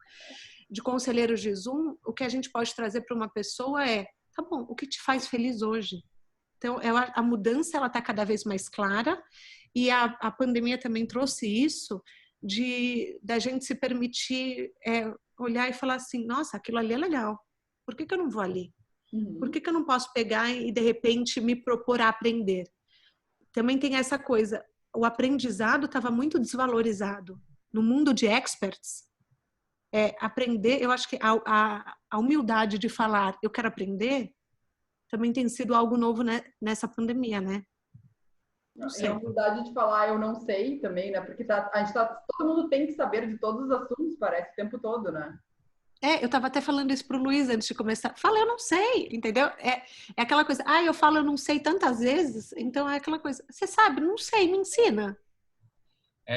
S2: De conselheiros de Zoom, o que a gente pode trazer para uma pessoa tá bom, o que te faz feliz hoje? Então, a mudança ela está cada vez mais clara, e a pandemia também trouxe isso, da gente se permitir olhar e falar assim, nossa, aquilo ali é legal, por que eu não vou ali? Por que eu não posso pegar e, de repente, me propor a aprender? Também tem essa coisa, o aprendizado estava muito desvalorizado. No mundo de experts, aprender, eu acho que a humildade de falar, eu quero aprender, também tem sido algo novo, né, nessa pandemia, né?
S1: E a humildade de falar eu não sei também, né? Porque todo mundo tem que saber de todos os assuntos, parece, o tempo todo, né?
S2: Eu estava até falando isso pro Luiz antes de começar. Fala, eu não sei, entendeu? É aquela coisa, eu falo, eu não sei tantas vezes, então é aquela coisa, você sabe, não sei, me ensina.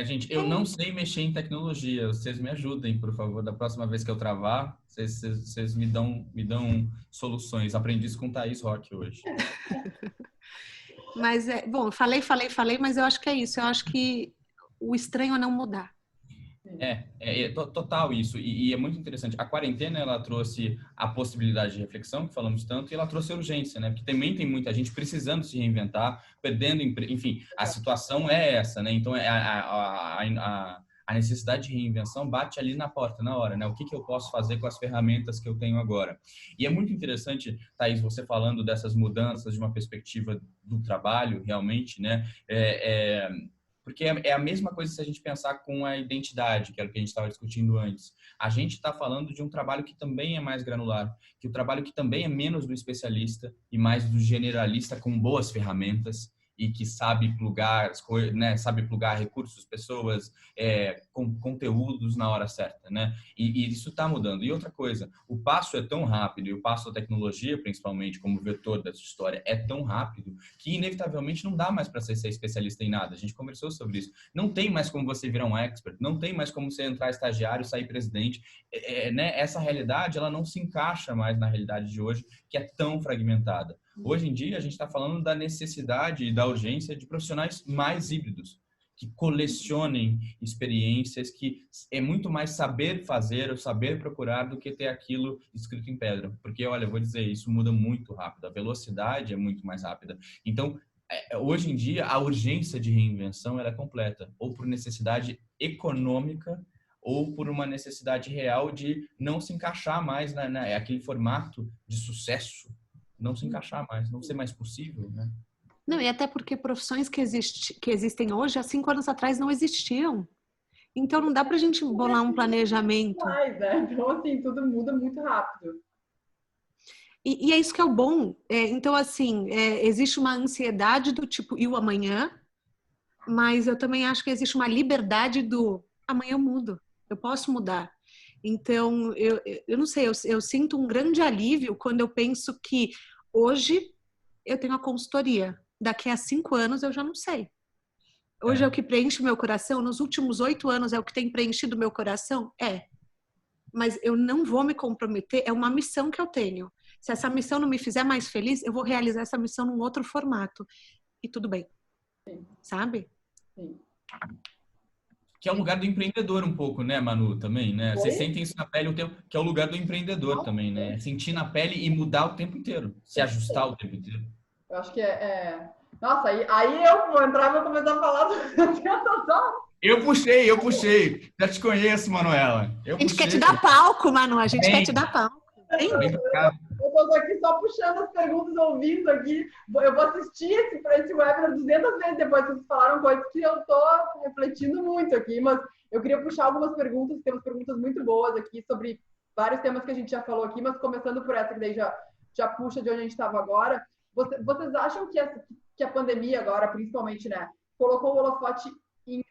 S3: Gente, eu não sei mexer em tecnologia, vocês me ajudem, por favor, da próxima vez que eu travar, vocês me dão soluções. Aprendi isso com Thaís Roque hoje.
S2: Mas, bom, falei, mas eu acho que é isso, eu acho que o estranho é não mudar.
S3: Total isso. E é muito interessante. A quarentena, ela trouxe a possibilidade de reflexão, que falamos tanto, e ela trouxe urgência, né? Porque também tem muita gente precisando se reinventar, perdendo emprego. Enfim, a situação é essa, né? Então, a necessidade de reinvenção bate ali na porta, na hora, né? O que eu posso fazer com as ferramentas que eu tenho agora? E é muito interessante, Thaís, você falando dessas mudanças de uma perspectiva do trabalho, realmente, né? Porque é a mesma coisa se a gente pensar com a identidade, que era o que a gente estava discutindo antes. A gente está falando de um trabalho que também é mais granular, que o trabalho que também é menos do especialista e mais do generalista com boas ferramentas e que sabe plugar as coisas, né? Sabe plugar recursos, pessoas, com conteúdos na hora certa, né? E isso está mudando. E outra coisa, o passo é tão rápido e o passo da tecnologia, principalmente como vetor dessa história, é tão rápido que inevitavelmente não dá mais para você ser especialista em nada. A gente conversou sobre isso. Não tem mais como você virar um expert, não tem mais como você entrar estagiário, sair presidente. Né? Essa realidade, ela não se encaixa mais na realidade de hoje, que é tão fragmentada. Hoje em dia, a gente está falando da necessidade e da urgência de profissionais mais híbridos, que colecionem experiências, que é muito mais saber fazer ou saber procurar do que ter aquilo escrito em pedra. Porque, olha, eu vou dizer, isso muda muito rápido, a velocidade é muito mais rápida. Então, hoje em dia, a urgência de reinvenção ela é completa, ou por necessidade econômica, ou por uma necessidade real de não se encaixar mais naquele formato de sucesso, não se encaixar mais, não ser mais possível, né?
S2: Não, e até porque profissões que existem hoje, há 5 anos atrás, não existiam. Então, não dá para a gente bolar um planejamento.
S1: Então, assim, tudo muda muito rápido.
S2: E é isso que é o bom. Então, assim, existe uma ansiedade do tipo, e o amanhã? Mas eu também acho que existe uma liberdade do amanhã eu mudo, eu posso mudar. Então, eu não sei, eu sinto um grande alívio quando eu penso que hoje eu tenho a consultoria. Daqui a 5 anos eu já não sei. Hoje é o que preenche o meu coração. Nos últimos 8 anos é o que tem preenchido o meu coração? Mas eu não vou me comprometer. É uma missão que eu tenho. Se essa missão não me fizer mais feliz, eu vou realizar essa missão num outro formato. E tudo bem.
S1: Sim.
S2: Sabe?
S1: Sim.
S3: Que é o lugar do empreendedor um pouco, né, Manu, também, né? Vocês sentem isso na pele o tempo, que é o lugar do empreendedor também, né? Sentir na pele e mudar o tempo inteiro, se ajustar o tempo inteiro.
S1: Eu acho que Nossa, aí eu vou entrar e vou começar a falar
S3: Eu puxei. Já te conheço, Manuela.
S2: A gente quer te dar palco, Manu. A gente quer te dar palco.
S1: Eu estou aqui só puxando as perguntas, ouvindo aqui. Eu vou assistir esse webinar 200 vezes depois que vocês falaram coisas que eu estou refletindo muito aqui. Mas eu queria puxar algumas perguntas. Temos perguntas muito boas aqui sobre vários temas que a gente já falou aqui, mas começando por essa que daí já puxa de onde a gente estava agora. Vocês acham que a pandemia agora, principalmente, né, colocou o holofote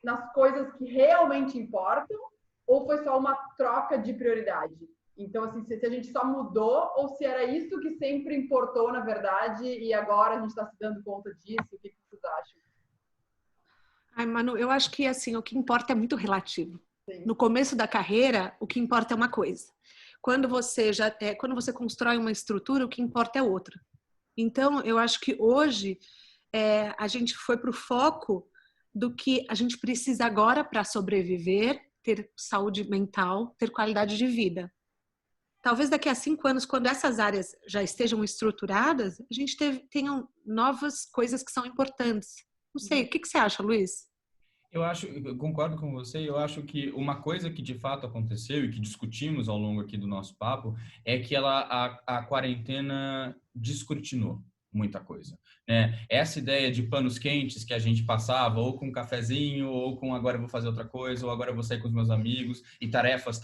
S1: nas coisas que realmente importam ou foi só uma troca de prioridade? Então, assim, se a gente só mudou ou se era isso que sempre importou, na verdade, e agora a gente está se dando conta disso? O que vocês acham?
S2: Ai, Manu, eu acho que, assim, o que importa é muito relativo.
S1: Sim.
S2: No começo da carreira, o que importa é uma coisa. Quando você constrói uma estrutura, o que importa é outra. Então, eu acho que hoje a gente foi para o foco do que a gente precisa agora para sobreviver, ter saúde mental, ter qualidade de vida. Talvez daqui a 5 anos, quando essas áreas já estejam estruturadas, a gente tenha novas coisas que são importantes. Não sei, o que você acha, Luiz?
S3: Eu concordo com você. Eu acho que uma coisa que de fato aconteceu e que discutimos ao longo aqui do nosso papo é que a quarentena descortinou muita coisa, né? Essa ideia de panos quentes que a gente passava ou com um cafezinho ou com agora eu vou fazer outra coisa ou agora eu vou sair com os meus amigos e tarefas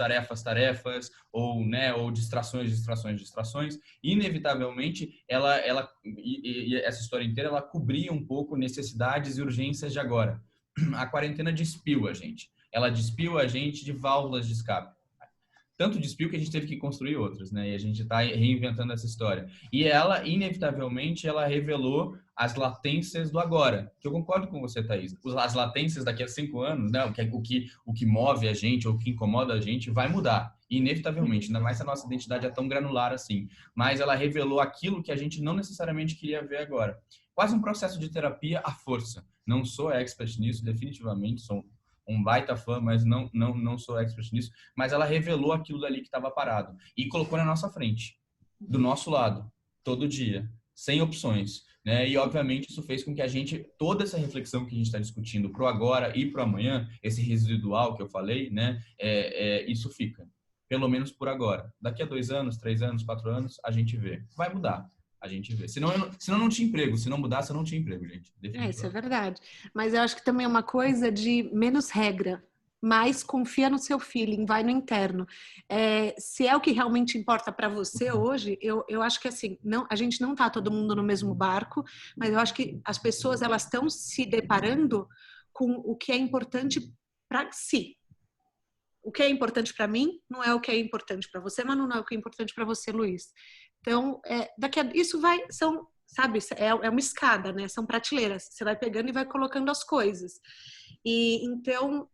S3: ou, né, ou distrações, inevitavelmente e essa história inteira ela cobria um pouco necessidades e urgências de agora. A quarentena despiu a gente. Ela despiu a gente de válvulas de escape. Tanto despiu que a gente teve que construir outras, né? E a gente está reinventando essa história. E ela, inevitavelmente, ela revelou as latências do agora. Que eu concordo com você, Thaís. As latências daqui a 5 anos, né? O que move a gente ou o que incomoda a gente vai mudar. Inevitavelmente. Ainda mais se a nossa identidade é tão granular assim. Mas ela revelou aquilo que a gente não necessariamente queria ver agora. Quase um processo de terapia à força. Não sou expert nisso, definitivamente. Sou um baita fã, mas não sou expert nisso, mas ela revelou aquilo dali que estava parado e colocou na nossa frente, do nosso lado, todo dia, sem opções, né? E obviamente isso fez com que a gente, toda essa reflexão que a gente está discutindo pro agora e pro amanhã, esse residual que eu falei, né? Isso fica, pelo menos por agora. Daqui a 2 anos, 3 anos, 4 anos, a gente vê. Vai mudar. A gente vê. Senão não tinha emprego. Se não mudasse, eu não tinha emprego, gente.
S2: Isso é verdade. Mas eu acho que também é uma coisa de menos regra. Mais confia no seu feeling, vai no interno. Se é o que realmente importa para você hoje, eu acho que assim, a gente não tá todo mundo no mesmo barco, mas eu acho que as pessoas elas estão se deparando com o que é importante para si. O que é importante para mim não é o que é importante para você, mas não é o que é importante para você, Luiz. Então, isso sabe, é uma escada, né? São prateleiras. Você vai pegando e vai colocando as coisas. E então,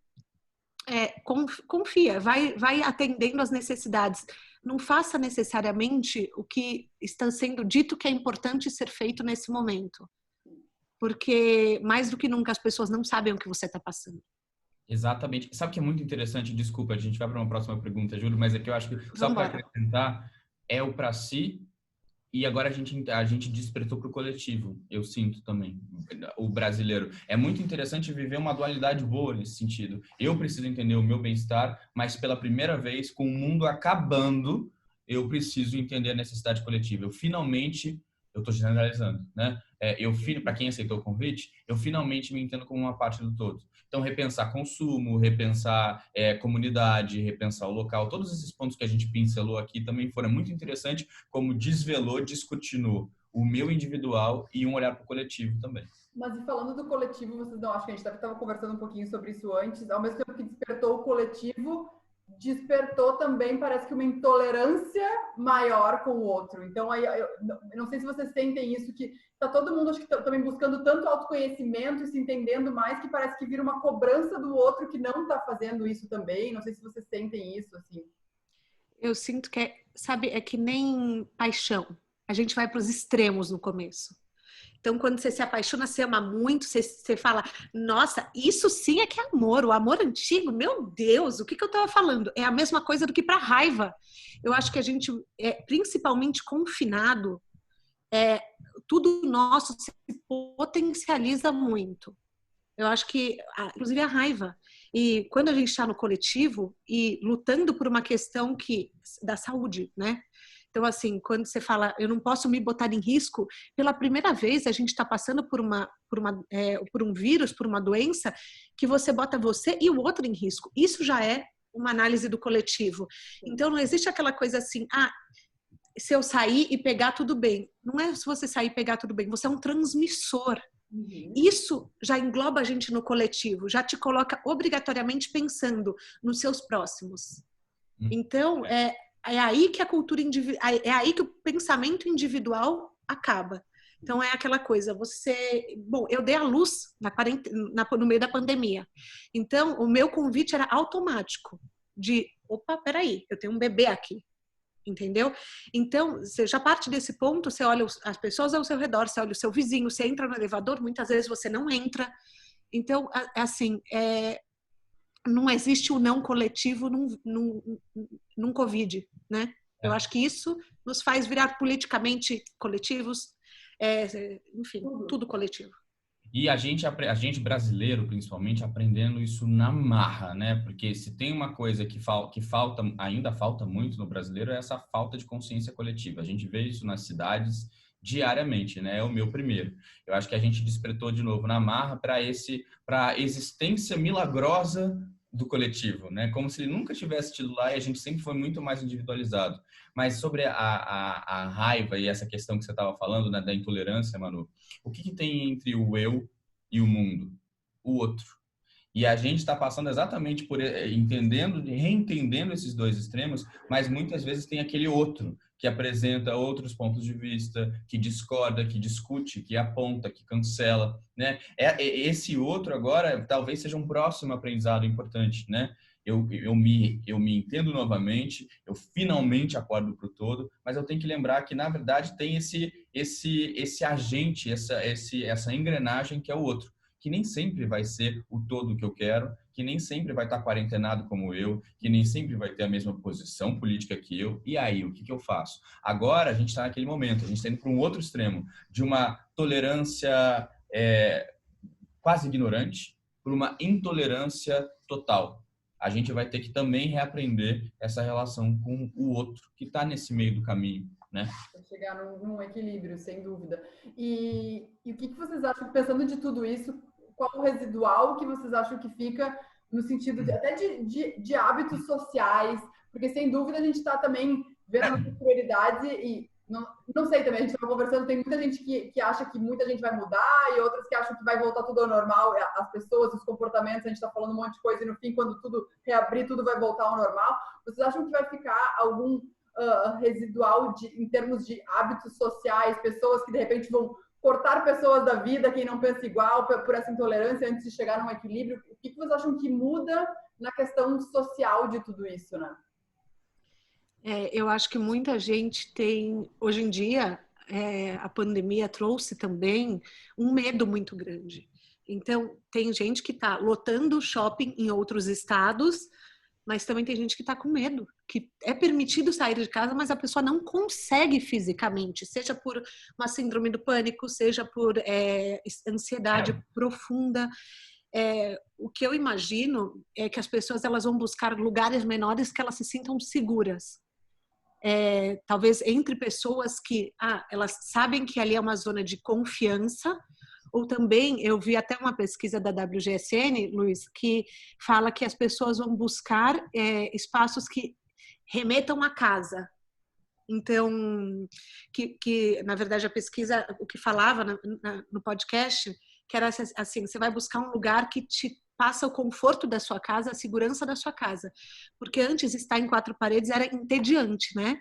S2: confia, vai atendendo às necessidades. Não faça necessariamente o que está sendo dito que é importante ser feito nesse momento. Porque, mais do que nunca, as pessoas não sabem o que você está passando.
S3: Exatamente. Sabe o que é muito interessante? Desculpa, a gente vai para uma próxima pergunta, Júlio, mas é que eu acho que só para acrescentar, é o para si e agora a gente despertou para o coletivo. Eu sinto também, o brasileiro. É muito interessante viver uma dualidade boa nesse sentido. Eu preciso entender o meu bem-estar, mas pela primeira vez, com o mundo acabando, eu preciso entender a necessidade coletiva. Eu estou generalizando, né? Para quem aceitou o convite, eu finalmente me entendo como uma parte do todo. Então, repensar consumo, repensar comunidade, repensar o local, todos esses pontos que a gente pincelou aqui também foram muito interessantes, como desvelou, descortinou o meu individual e um olhar para o coletivo também.
S1: Mas e falando do coletivo, vocês não acham que a gente estava conversando um pouquinho sobre isso antes, ao mesmo tempo que despertou o coletivo, despertou também, parece que uma intolerância maior com o outro. Então, aí, eu não sei se vocês sentem isso, que está todo mundo, acho que também buscando tanto autoconhecimento e se entendendo mais, que parece que vira uma cobrança do outro que não está fazendo isso também. Não sei se vocês sentem isso, assim.
S2: Eu sinto que, é que nem paixão. A gente vai para os extremos no começo. Então, quando você se apaixona, você ama muito, você fala, nossa, isso sim é que é amor. O amor antigo, meu Deus, o que eu estava falando? É a mesma coisa do que para raiva. Eu acho que a gente, principalmente confinado, tudo nosso se potencializa muito. Eu acho que, inclusive, a raiva. E quando a gente está no coletivo e lutando por uma questão da saúde, né? Então, assim, quando você fala, eu não posso me botar em risco, pela primeira vez a gente está passando por um vírus, por uma doença, que você bota você e o outro em risco. Isso já é uma análise do coletivo. Então, não existe aquela coisa assim, se eu sair e pegar tudo bem. Não é se você sair e pegar tudo bem, você é um transmissor. Isso já engloba a gente no coletivo, já te coloca obrigatoriamente pensando nos seus próximos. Então, é aí que a cultura é aí que o pensamento individual acaba. Então é aquela coisa, eu dei a luz no meio da pandemia. Então o meu convite era automático de, peraí, eu tenho um bebê aqui, entendeu? Então você já parte desse ponto, você olha as pessoas ao seu redor, você olha o seu vizinho, você entra no elevador, muitas vezes você não entra. Então assim, não existe o não coletivo num Covid, né? Eu acho que isso nos faz virar politicamente coletivos, enfim, tudo coletivo.
S3: E a gente brasileiro, principalmente, aprendendo isso na marra, né? Porque se tem uma coisa que ainda falta muito no brasileiro, é essa falta de consciência coletiva. A gente vê isso nas cidades diariamente, né? É o meu primeiro. Eu acho que a gente despertou de novo na marra para a existência milagrosa do coletivo, né? Como se ele nunca tivesse tido lá e a gente sempre foi muito mais individualizado. Mas sobre a raiva e essa questão que você estava falando, né, da intolerância, Manu, o que tem entre o eu e o mundo? O outro. E a gente está passando exatamente por reentendendo esses dois extremos, mas muitas vezes tem aquele outro que apresenta outros pontos de vista, que discorda, que discute, que aponta, que cancela, né? Esse outro agora talvez seja um próximo aprendizado importante, né? Eu me entendo novamente, eu finalmente acordo para o todo, mas eu tenho que lembrar que, na verdade, tem esse agente, essa engrenagem que é o outro, que nem sempre vai ser o todo que eu quero, que nem sempre vai estar quarentenado como eu, que nem sempre vai ter a mesma posição política que eu. E aí, o que eu faço? Agora, a gente está naquele momento, a gente está indo para um outro extremo, de uma tolerância quase ignorante para uma intolerância total. A gente vai ter que também reaprender essa relação com o outro que está nesse meio do caminho, né?
S1: Chegar num equilíbrio, sem dúvida. E o que vocês acham, pensando de tudo isso, qual o residual que vocês acham que fica no sentido até de hábitos sociais? Porque, sem dúvida, a gente está também vendo as prioridades e não sei também, a gente está conversando, tem muita gente que acha que muita gente vai mudar e outras que acham que vai voltar tudo ao normal, as pessoas, os comportamentos, a gente está falando um monte de coisa e no fim, quando tudo reabrir, tudo vai voltar ao normal. Vocês acham que vai ficar algum residual em termos de hábitos sociais, pessoas que de repente vão cortar pessoas da vida, quem não pensa igual, por essa intolerância antes de chegar num equilíbrio? O que vocês acham que muda na questão social de tudo isso, né?
S2: Eu acho que muita gente tem, hoje em dia, a pandemia trouxe também um medo muito grande. Então, tem gente que está lotando shopping em outros estados, mas também tem gente que está com medo, que é permitido sair de casa, mas a pessoa não consegue fisicamente, seja por uma síndrome do pânico, seja por ansiedade profunda. O que eu imagino é que as pessoas elas vão buscar lugares menores que elas se sintam seguras. Talvez entre pessoas que elas sabem que ali é uma zona de confiança, ou também eu vi até uma pesquisa da WGSN, Luiz, que fala que as pessoas vão buscar espaços que remetam à casa. Então, que na verdade a pesquisa, o que falava no podcast, que era assim, você vai buscar um lugar que te passa o conforto da sua casa, a segurança da sua casa. Porque antes estar em quatro paredes era entediante, né?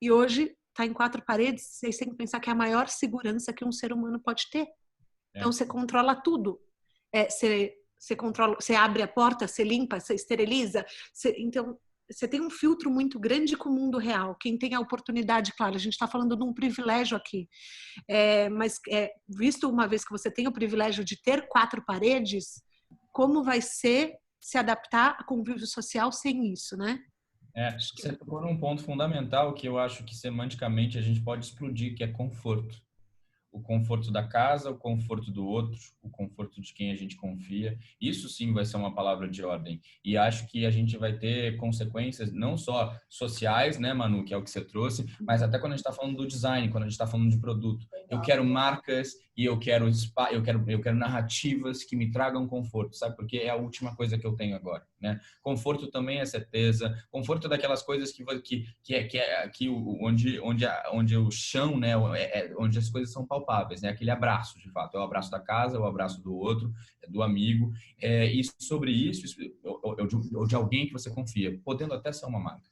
S2: E hoje, estar em quatro paredes, vocês têm que pensar que é a maior segurança que um ser humano pode ter. Então, você controla tudo. Você controla, você abre a porta, você limpa, você esteriliza. Então, você tem um filtro muito grande com o mundo real. Quem tem a oportunidade, claro, a gente está falando de um privilégio aqui. Mas, visto uma vez que você tem o privilégio de ter quatro paredes, como vai ser se adaptar a convívio social sem isso, né?
S3: Você tocou num ponto fundamental que eu acho que semanticamente a gente pode explodir, que é conforto. O conforto da casa, o conforto do outro, o conforto de quem a gente confia. Isso sim vai ser uma palavra de ordem. E acho que a gente vai ter consequências não só sociais, né, Manu, que é o que você trouxe, mas até quando a gente está falando do design, quando a gente está falando de produto. Eu quero marcas e eu quero narrativas que me tragam conforto, sabe? Porque é a última coisa que eu tenho agora, né? Conforto também é certeza. Conforto é daquelas coisas onde o chão, né, onde as coisas são palpáveis, né? Aquele abraço, de fato, é o abraço da casa, é o abraço do outro, do amigo, e sobre isso, ou de alguém que você confia, podendo até ser uma marca.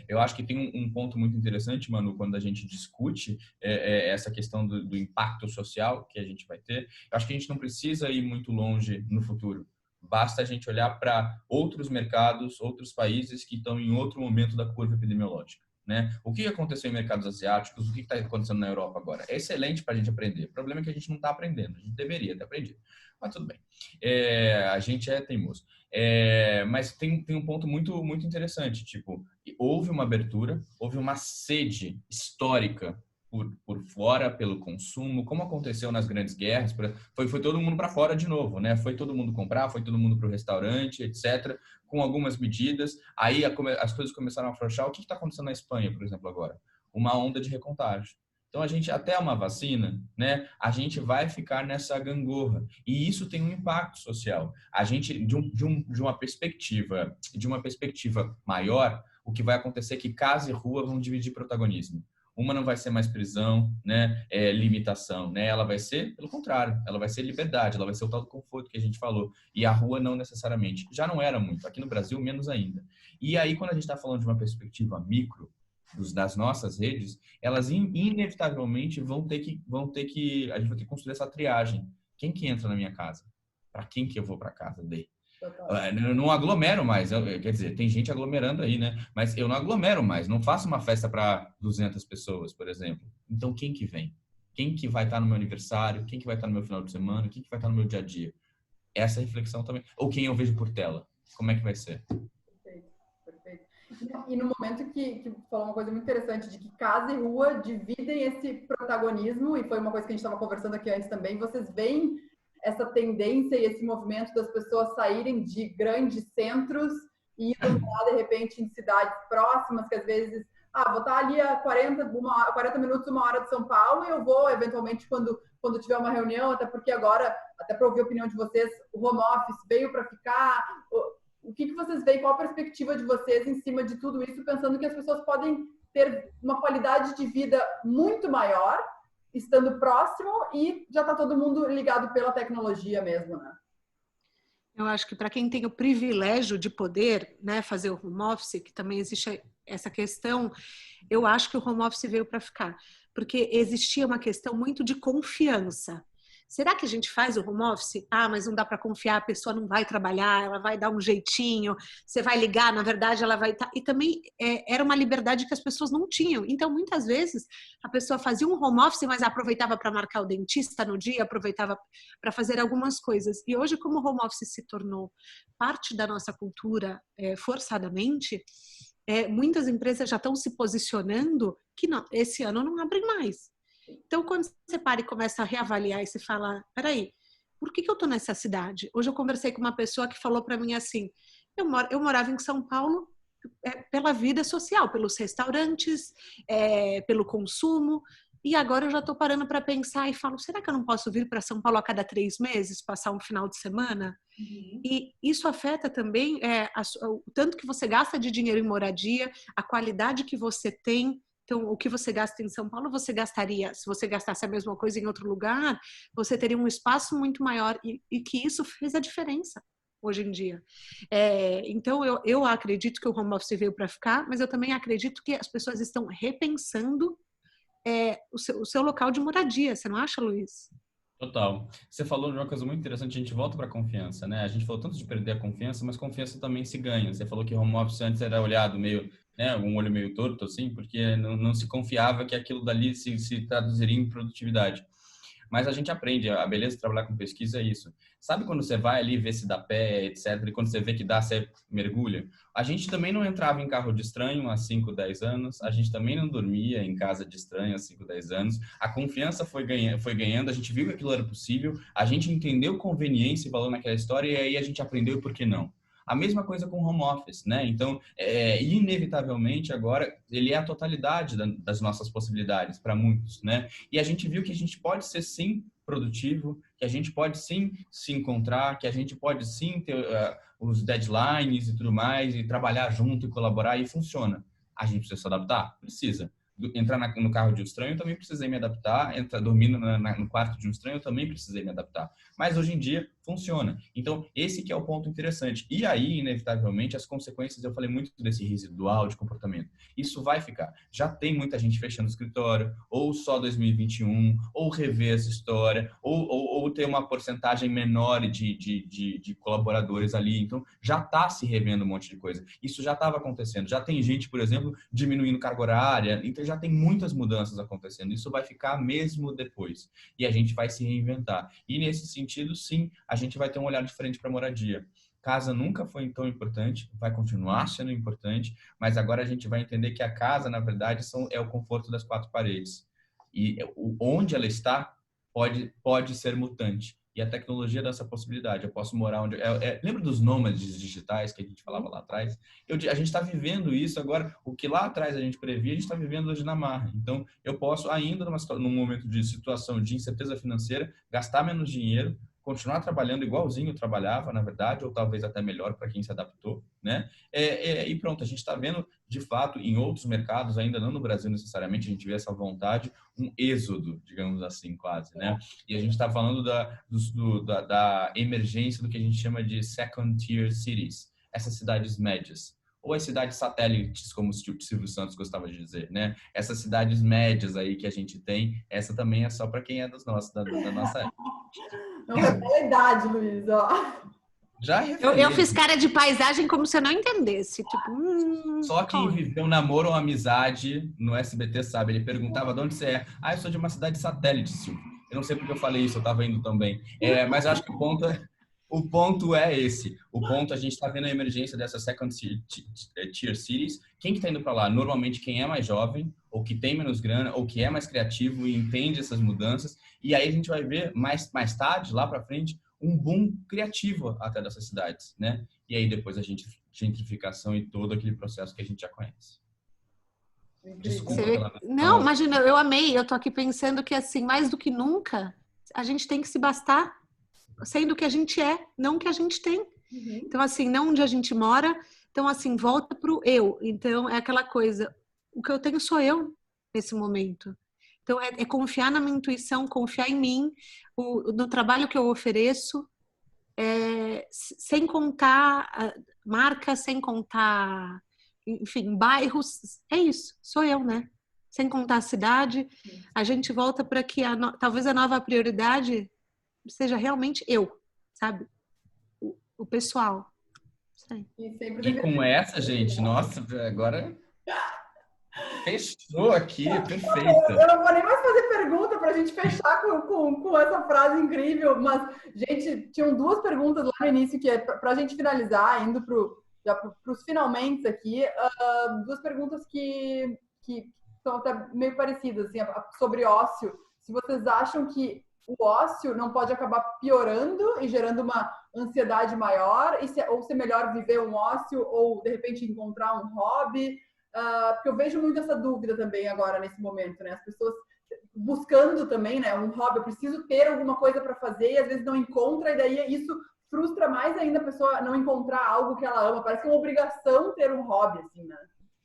S3: Eu acho que tem um ponto muito interessante, Manu, quando a gente discute essa questão do impacto social que a gente vai ter. Eu acho que a gente não precisa ir muito longe no futuro. Basta a gente olhar para outros mercados, outros países que estão em outro momento da curva epidemiológica, né? O que aconteceu em mercados asiáticos, o que está acontecendo na Europa agora? É excelente para a gente aprender. O problema é que a gente não está aprendendo. A gente deveria ter aprendido. Mas tudo bem. A gente é teimoso. Mas tem um ponto muito, muito interessante. Tipo, houve uma abertura, houve uma sede histórica por fora, pelo consumo, como aconteceu nas grandes guerras. Foi todo mundo para fora de novo, né? Foi todo mundo comprar, foi todo mundo para o restaurante, etc., com algumas medidas. Aí as coisas começaram a afrouxar. O que está acontecendo na Espanha, por exemplo, agora? Uma onda de recontágio. Então, a gente, até uma vacina, né, a gente vai ficar nessa gangorra. E isso tem um impacto social. A gente, de uma perspectiva maior, o que vai acontecer é que casa e rua vão dividir protagonismo. Uma não vai ser mais prisão, né, limitação, né? Ela vai ser, pelo contrário, ela vai ser liberdade, ela vai ser o tal do conforto que a gente falou. E a rua não necessariamente. Já não era muito. Aqui no Brasil, menos ainda. E aí, quando a gente está falando de uma perspectiva micro, das nossas redes, elas inevitavelmente vão ter que a gente vai ter que construir essa triagem. Quem que entra na minha casa? Para quem que eu vou para casa dele? Eu não aglomero mais, quer dizer, tem gente aglomerando aí, né? Mas eu não aglomero mais, não faço uma festa para 200 pessoas, por exemplo. Então, quem que vem? Quem que vai estar no meu aniversário? Quem que vai estar no meu final de semana? Quem que vai estar no meu dia a dia? essa reflexão também. Ou quem eu vejo por tela, como é que vai ser?
S1: Perfeito, perfeito. E no momento que falou uma coisa muito interessante, de que casa e rua dividem esse protagonismo, e foi uma coisa que a gente estava conversando aqui antes também, vocês veem essa tendência e esse movimento das pessoas saírem de grandes centros e ir de repente em cidades próximas, que às vezes, vou estar ali a 40 minutos, 1 hora de São Paulo, e eu vou eventualmente quando tiver uma reunião, até porque agora, até para ouvir a opinião de vocês, o home office veio para ficar. O que vocês veem, qual a perspectiva de vocês em cima de tudo isso, pensando que as pessoas podem ter uma qualidade de vida muito maior, estando próximo, e já está todo mundo ligado pela tecnologia mesmo, né?
S2: Eu acho que para quem tem o privilégio de poder, né, fazer o home office, que também existe essa questão, eu acho que o home office veio para ficar, porque existia uma questão muito de confiança. Será que a gente faz o home office? Mas não dá para confiar, a pessoa não vai trabalhar, ela vai dar um jeitinho, você vai ligar, na verdade ela vai estar... E também era uma liberdade que as pessoas não tinham. Então, muitas vezes, a pessoa fazia um home office, mas aproveitava para marcar o dentista no dia, aproveitava para fazer algumas coisas. E hoje, como o home office se tornou parte da nossa cultura forçadamente, muitas empresas já estão se posicionando que não, esse ano não abrem mais. Então, quando você para e começa a reavaliar e você fala, peraí, por que eu estou nessa cidade? Hoje eu conversei com uma pessoa que falou para mim assim, eu morava em São Paulo pela vida social, pelos restaurantes, pelo consumo, e agora eu já estou parando para pensar e falo, será que eu não posso vir para São Paulo a cada 3 meses, passar um final de semana? Uhum. E isso afeta também o tanto que você gasta de dinheiro em moradia, a qualidade que você tem. Então, o que você gasta em São Paulo, você gastaria, se você gastasse a mesma coisa em outro lugar, você teria um espaço muito maior, e que isso fez a diferença hoje em dia. Então, eu acredito que o home office veio para ficar, mas eu também acredito que as pessoas estão repensando o seu local de moradia. Você não acha, Luiz?
S3: Total. Você falou de uma coisa muito interessante, a gente volta para a confiança, né? A gente falou tanto de perder a confiança, mas confiança também se ganha. Você falou que home office antes era olhado meio, né, um olho meio torto, assim, porque não se confiava que aquilo dali se traduziria em produtividade. Mas a gente aprende, a beleza de trabalhar com pesquisa é isso. Sabe quando você vai ali ver se dá pé, etc., e quando você vê que dá, você mergulha? A gente também não entrava em carro de estranho há 5, 10 anos, a gente também não dormia em casa de estranho há 5, 10 anos, a confiança foi ganhando, a gente viu que aquilo era possível, a gente entendeu conveniência e valor naquela história, e aí a gente aprendeu por que não. A mesma coisa com o home office, né? Então, inevitavelmente, agora, ele é a totalidade das nossas possibilidades para muitos, né? E a gente viu que a gente pode ser, sim, produtivo, que a gente pode, sim, se encontrar, que a gente pode, sim, ter os deadlines e tudo mais, e trabalhar junto e colaborar, e funciona. A gente precisa se adaptar? Precisa. Entrar no carro de um estranho, eu também precisei me adaptar. Dormindo no quarto de um estranho, eu também precisei me adaptar. Mas hoje em dia funciona. Então, esse que é o ponto interessante. E aí, inevitavelmente, as consequências, eu falei muito desse residual de comportamento. Isso vai ficar. Já tem muita gente fechando o escritório, ou só 2021, ou rever essa história, ou ter uma porcentagem menor de colaboradores ali. Então, já está se revendo um monte de coisa. Isso já estava acontecendo. Já tem gente, por exemplo, diminuindo carga horária. Então, já tem muitas mudanças acontecendo. Isso vai ficar mesmo depois. E a gente vai se reinventar. E nesse sentido, sim, a gente vai ter um olhar diferente para a moradia. Casa nunca foi tão importante, vai continuar sendo importante, mas agora a gente vai entender que a casa, na verdade, é o conforto das 4 paredes. E onde ela está pode ser mutante. E a tecnologia dá essa possibilidade. Eu posso morar onde... lembra dos nômades digitais que a gente falava lá atrás? A gente está vivendo isso agora. O que lá atrás a gente previa, a gente está vivendo hoje na marra. Então, eu posso ainda, num momento de situação de incerteza financeira, gastar menos dinheiro, continuar trabalhando igualzinho eu trabalhava, na verdade, ou talvez até melhor para quem se adaptou, né? E pronto, a gente está vendo, de fato, em outros mercados, ainda não no Brasil necessariamente, a gente vê essa vontade, um êxodo, digamos assim, quase, né? E a gente está falando da emergência do que a gente chama de second tier cities, essas cidades médias. Ou as cidades satélites, como o Silvio Santos gostava de dizer, né? Essas cidades médias aí que a gente tem, essa também é só para quem é da nossa época.
S1: Não revela a idade, Luiz, ó.
S3: Já
S2: eu fiz cara de paisagem como se eu não entendesse. Tipo,
S3: só quem viveu namoro ou amizade no SBT sabe. Ele perguntava de onde você é. Eu sou de uma cidade satélite, Silvio. Eu não sei porque eu falei isso, eu estava indo também. Mas acho que o O ponto é esse. O ponto, a gente está vendo a emergência dessas second tier cities. Quem que está indo para lá? Normalmente quem é mais jovem, ou que tem menos grana, ou que é mais criativo e entende essas mudanças. E aí a gente vai ver mais tarde, lá para frente, um boom criativo até dessas cidades, né? E aí depois a gentrificação e todo aquele processo que a gente já conhece. Desculpa pela...
S2: Não, imagina, eu amei. Eu tô aqui pensando que, assim, mais do que nunca, a gente tem que se bastar sendo o que a gente é, não o que a gente tem.
S1: Uhum.
S2: Então, assim, não onde a gente mora. Então, assim, volta pro eu. Então, é aquela coisa, o que eu tenho sou eu nesse momento. Então, é confiar na minha intuição, confiar em mim, no trabalho que eu ofereço, sem contar marcas, sem contar, enfim, bairros. É isso, sou eu, né? Sem contar a cidade. A gente volta para que talvez a nova prioridade seja realmente eu, sabe? O pessoal. Sei.
S3: E com essa, gente, nossa, agora fechou aqui, perfeito.
S1: Eu não vou nem mais fazer pergunta para a gente fechar com essa frase incrível, mas, gente, tinham duas perguntas lá no início, que é para a gente finalizar, indo para os finalmente aqui, duas perguntas que são até meio parecidas, assim, sobre ócio. Se vocês acham que o ócio não pode acabar piorando e gerando uma ansiedade maior, ou se é melhor viver um ócio ou, de repente, encontrar um hobby. Porque eu vejo muito essa dúvida também agora, nesse momento, né? As pessoas buscando também, né? Um hobby, eu preciso ter alguma coisa para fazer e às vezes não encontra, e daí isso frustra mais ainda a pessoa não encontrar algo que ela ama. Parece que é uma obrigação ter um hobby, assim, né?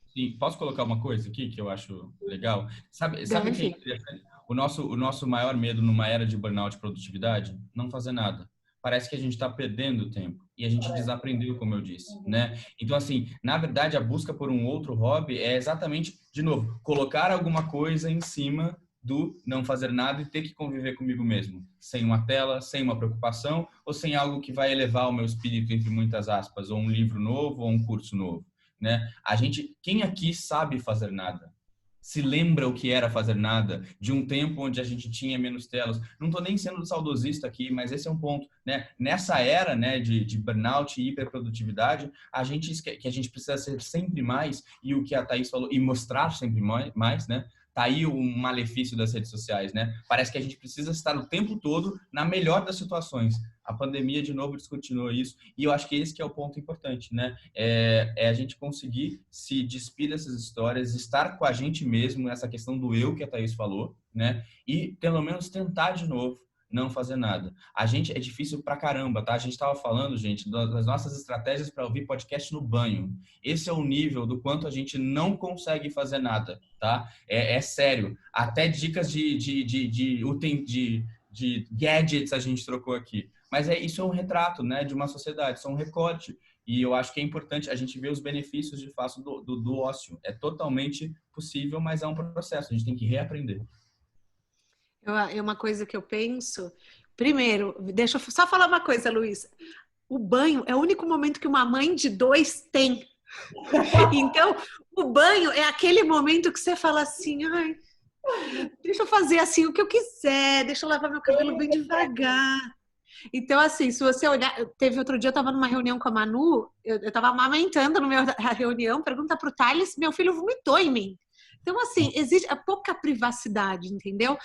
S3: Sim, posso colocar uma coisa aqui que eu acho legal? Sabe o que é interessante? O nosso maior medo numa era de burnout e produtividade? Não fazer nada. Parece que a gente está perdendo tempo e a gente desaprendeu, como eu disse, né? Então, assim, na verdade, a busca por um outro hobby é exatamente, de novo, colocar alguma coisa em cima do não fazer nada e ter que conviver comigo mesmo, sem uma tela, sem uma preocupação ou sem algo que vai elevar o meu espírito, entre muitas aspas, ou um livro novo ou um curso novo, né? Quem aqui sabe fazer nada? Se lembra o que era fazer nada, de um tempo onde a gente tinha menos telas. Não estou nem sendo saudosista aqui, mas esse é um ponto, né? Nessa era, né, de burnout e hiperprodutividade, a gente precisa ser sempre mais, e o que a Thaís falou, e mostrar sempre mais, né? Tá aí o malefício das redes sociais, né? Parece que a gente precisa estar o tempo todo na melhor das situações. A pandemia, de novo, descontinuou isso. E eu acho que esse que é o ponto importante, né? É a gente conseguir se despir dessas histórias, estar com a gente mesmo, essa questão do eu que a Thaís falou, né? E, pelo menos, tentar de novo não fazer nada. É difícil pra caramba, tá? A gente estava falando, gente, das nossas estratégias para ouvir podcast no banho. Esse é o nível do quanto a gente não consegue fazer nada, tá? É sério. Até dicas de gadgets a gente trocou aqui. Mas isso é um retrato, né, de uma sociedade, isso é um recorte. E eu acho que é importante a gente ver os benefícios, de fato, do ócio. É totalmente possível, mas é um processo. A gente tem que reaprender.
S2: É uma coisa que eu penso. Primeiro, deixa eu só falar uma coisa, Luiz. O banho é o único momento que uma mãe de 2 tem. Então, o banho é aquele momento que você fala assim, ai, deixa eu fazer assim o que eu quiser, deixa eu lavar meu cabelo bem devagar. Então, assim, se você olhar... outro dia eu estava numa reunião com a Manu, eu estava amamentando na reunião, pergunta para o Thales, meu filho vomitou em mim. Então, assim, existe pouca privacidade, entendeu?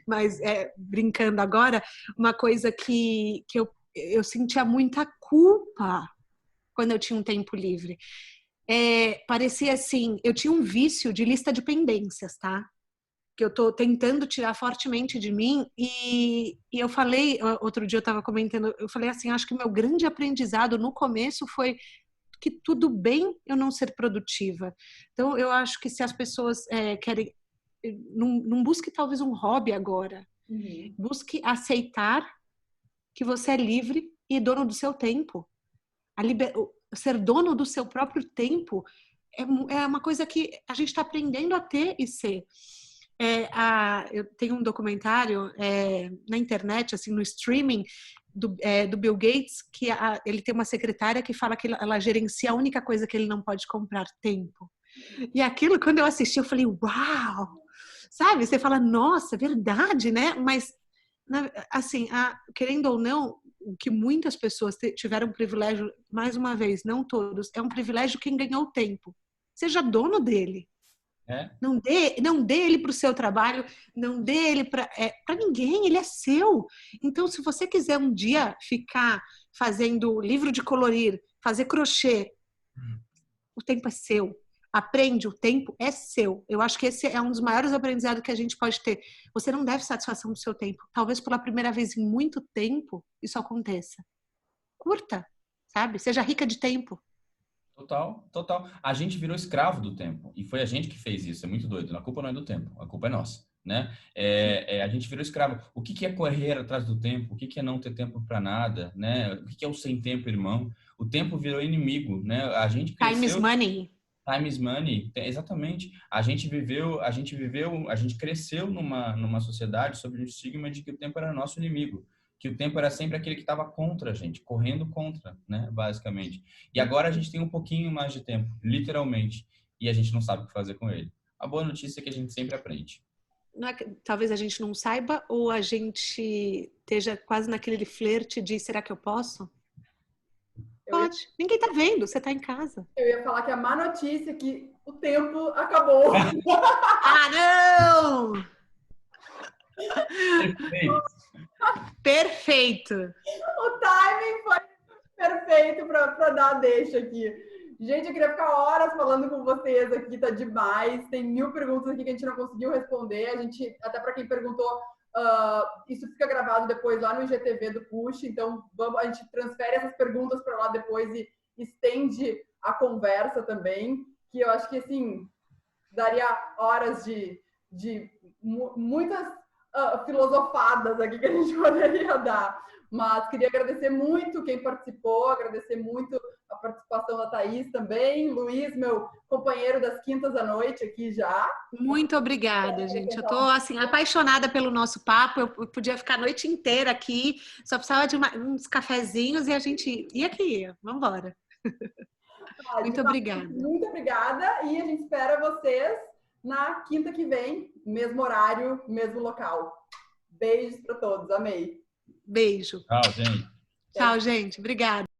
S2: Mas, brincando agora, uma coisa que eu sentia muita culpa quando eu tinha um tempo livre. Parecia assim, eu tinha um vício de lista de pendências, tá? Que eu tô tentando tirar fortemente de mim, e eu falei, outro dia eu tava comentando, eu falei assim, acho que o meu grande aprendizado no começo foi que tudo bem eu não ser produtiva. Então, eu acho que se as pessoas querem, não busque talvez um hobby agora, busque aceitar que você é livre e dono do seu tempo. Ser dono do seu próprio tempo é uma coisa que a gente está aprendendo a ter e ser. Eu tenho um documentário na internet, assim, no streaming, do Bill Gates, que ele tem uma secretária que fala que ela gerencia a única coisa que ele não pode comprar, tempo. E aquilo, quando eu assisti, eu falei, uau! Sabe? Você fala, nossa, verdade, né? Mas assim, querendo ou não, o que muitas pessoas tiveram privilégio, mais uma vez, não todos, é um privilégio quem ganhou o tempo. Seja dono dele.
S3: É.
S2: Não dê ele para o seu trabalho, não dê ele para ninguém, ele é seu. Então, se você quiser um dia ficar fazendo livro de colorir, fazer crochê, o tempo é seu. Aprende, o tempo é seu. Eu acho que esse é um dos maiores aprendizados que a gente pode ter. Você não deve satisfação do seu tempo. Talvez pela primeira vez em muito tempo isso aconteça. Curta, sabe? Seja rica de tempo.
S3: Total, total. A gente virou escravo do tempo. E foi a gente que fez isso. É muito doido. A culpa não é do tempo. A culpa é nossa, né? A gente virou escravo. O que é correr atrás do tempo? O que é não ter tempo para nada, né? O que é o sem tempo, irmão? O tempo virou inimigo, né? A gente cresceu...
S2: Time is money.
S3: Time is money. Exatamente. A gente cresceu numa sociedade sob o estigma de que o tempo era nosso inimigo. Que o tempo era sempre aquele que estava contra a gente, correndo contra, né, basicamente. E agora a gente tem um pouquinho mais de tempo, literalmente, e a gente não sabe o que fazer com ele. A boa notícia é que a gente sempre aprende.
S2: Não é que, talvez a gente não saiba ou a gente esteja quase naquele flerte de será que eu posso? Pode. Ninguém tá vendo, você tá em casa.
S1: Eu ia falar que a má notícia é que o tempo acabou.
S2: Ah, não! Perfeito.
S1: O timing foi perfeito para dar a deixa aqui. Gente, eu queria ficar horas falando com vocês aqui, tá demais. Tem 1000 perguntas aqui que a gente não conseguiu responder. A gente, até para quem perguntou, isso fica gravado depois lá no IGTV do Push, então a gente transfere essas perguntas para lá depois e estende a conversa também, que eu acho que, assim, daria horas de muitas filosofadas aqui que a gente poderia dar. Mas queria agradecer muito quem participou, agradecer muito a participação da Thaís também, Luiz, meu companheiro das quintas à noite aqui já.
S2: Muito obrigada, gente. Eu tô, assim, apaixonada pelo nosso papo. Eu podia ficar a noite inteira aqui, só precisava de uns cafezinhos e a gente ia que ia. Vamos embora. Muito obrigada.
S1: Muito obrigada e a gente espera vocês na quinta que vem, mesmo horário, mesmo local. Beijos para todos, amei.
S2: Beijo.
S3: Tchau, gente.
S2: Tchau, gente. Obrigada.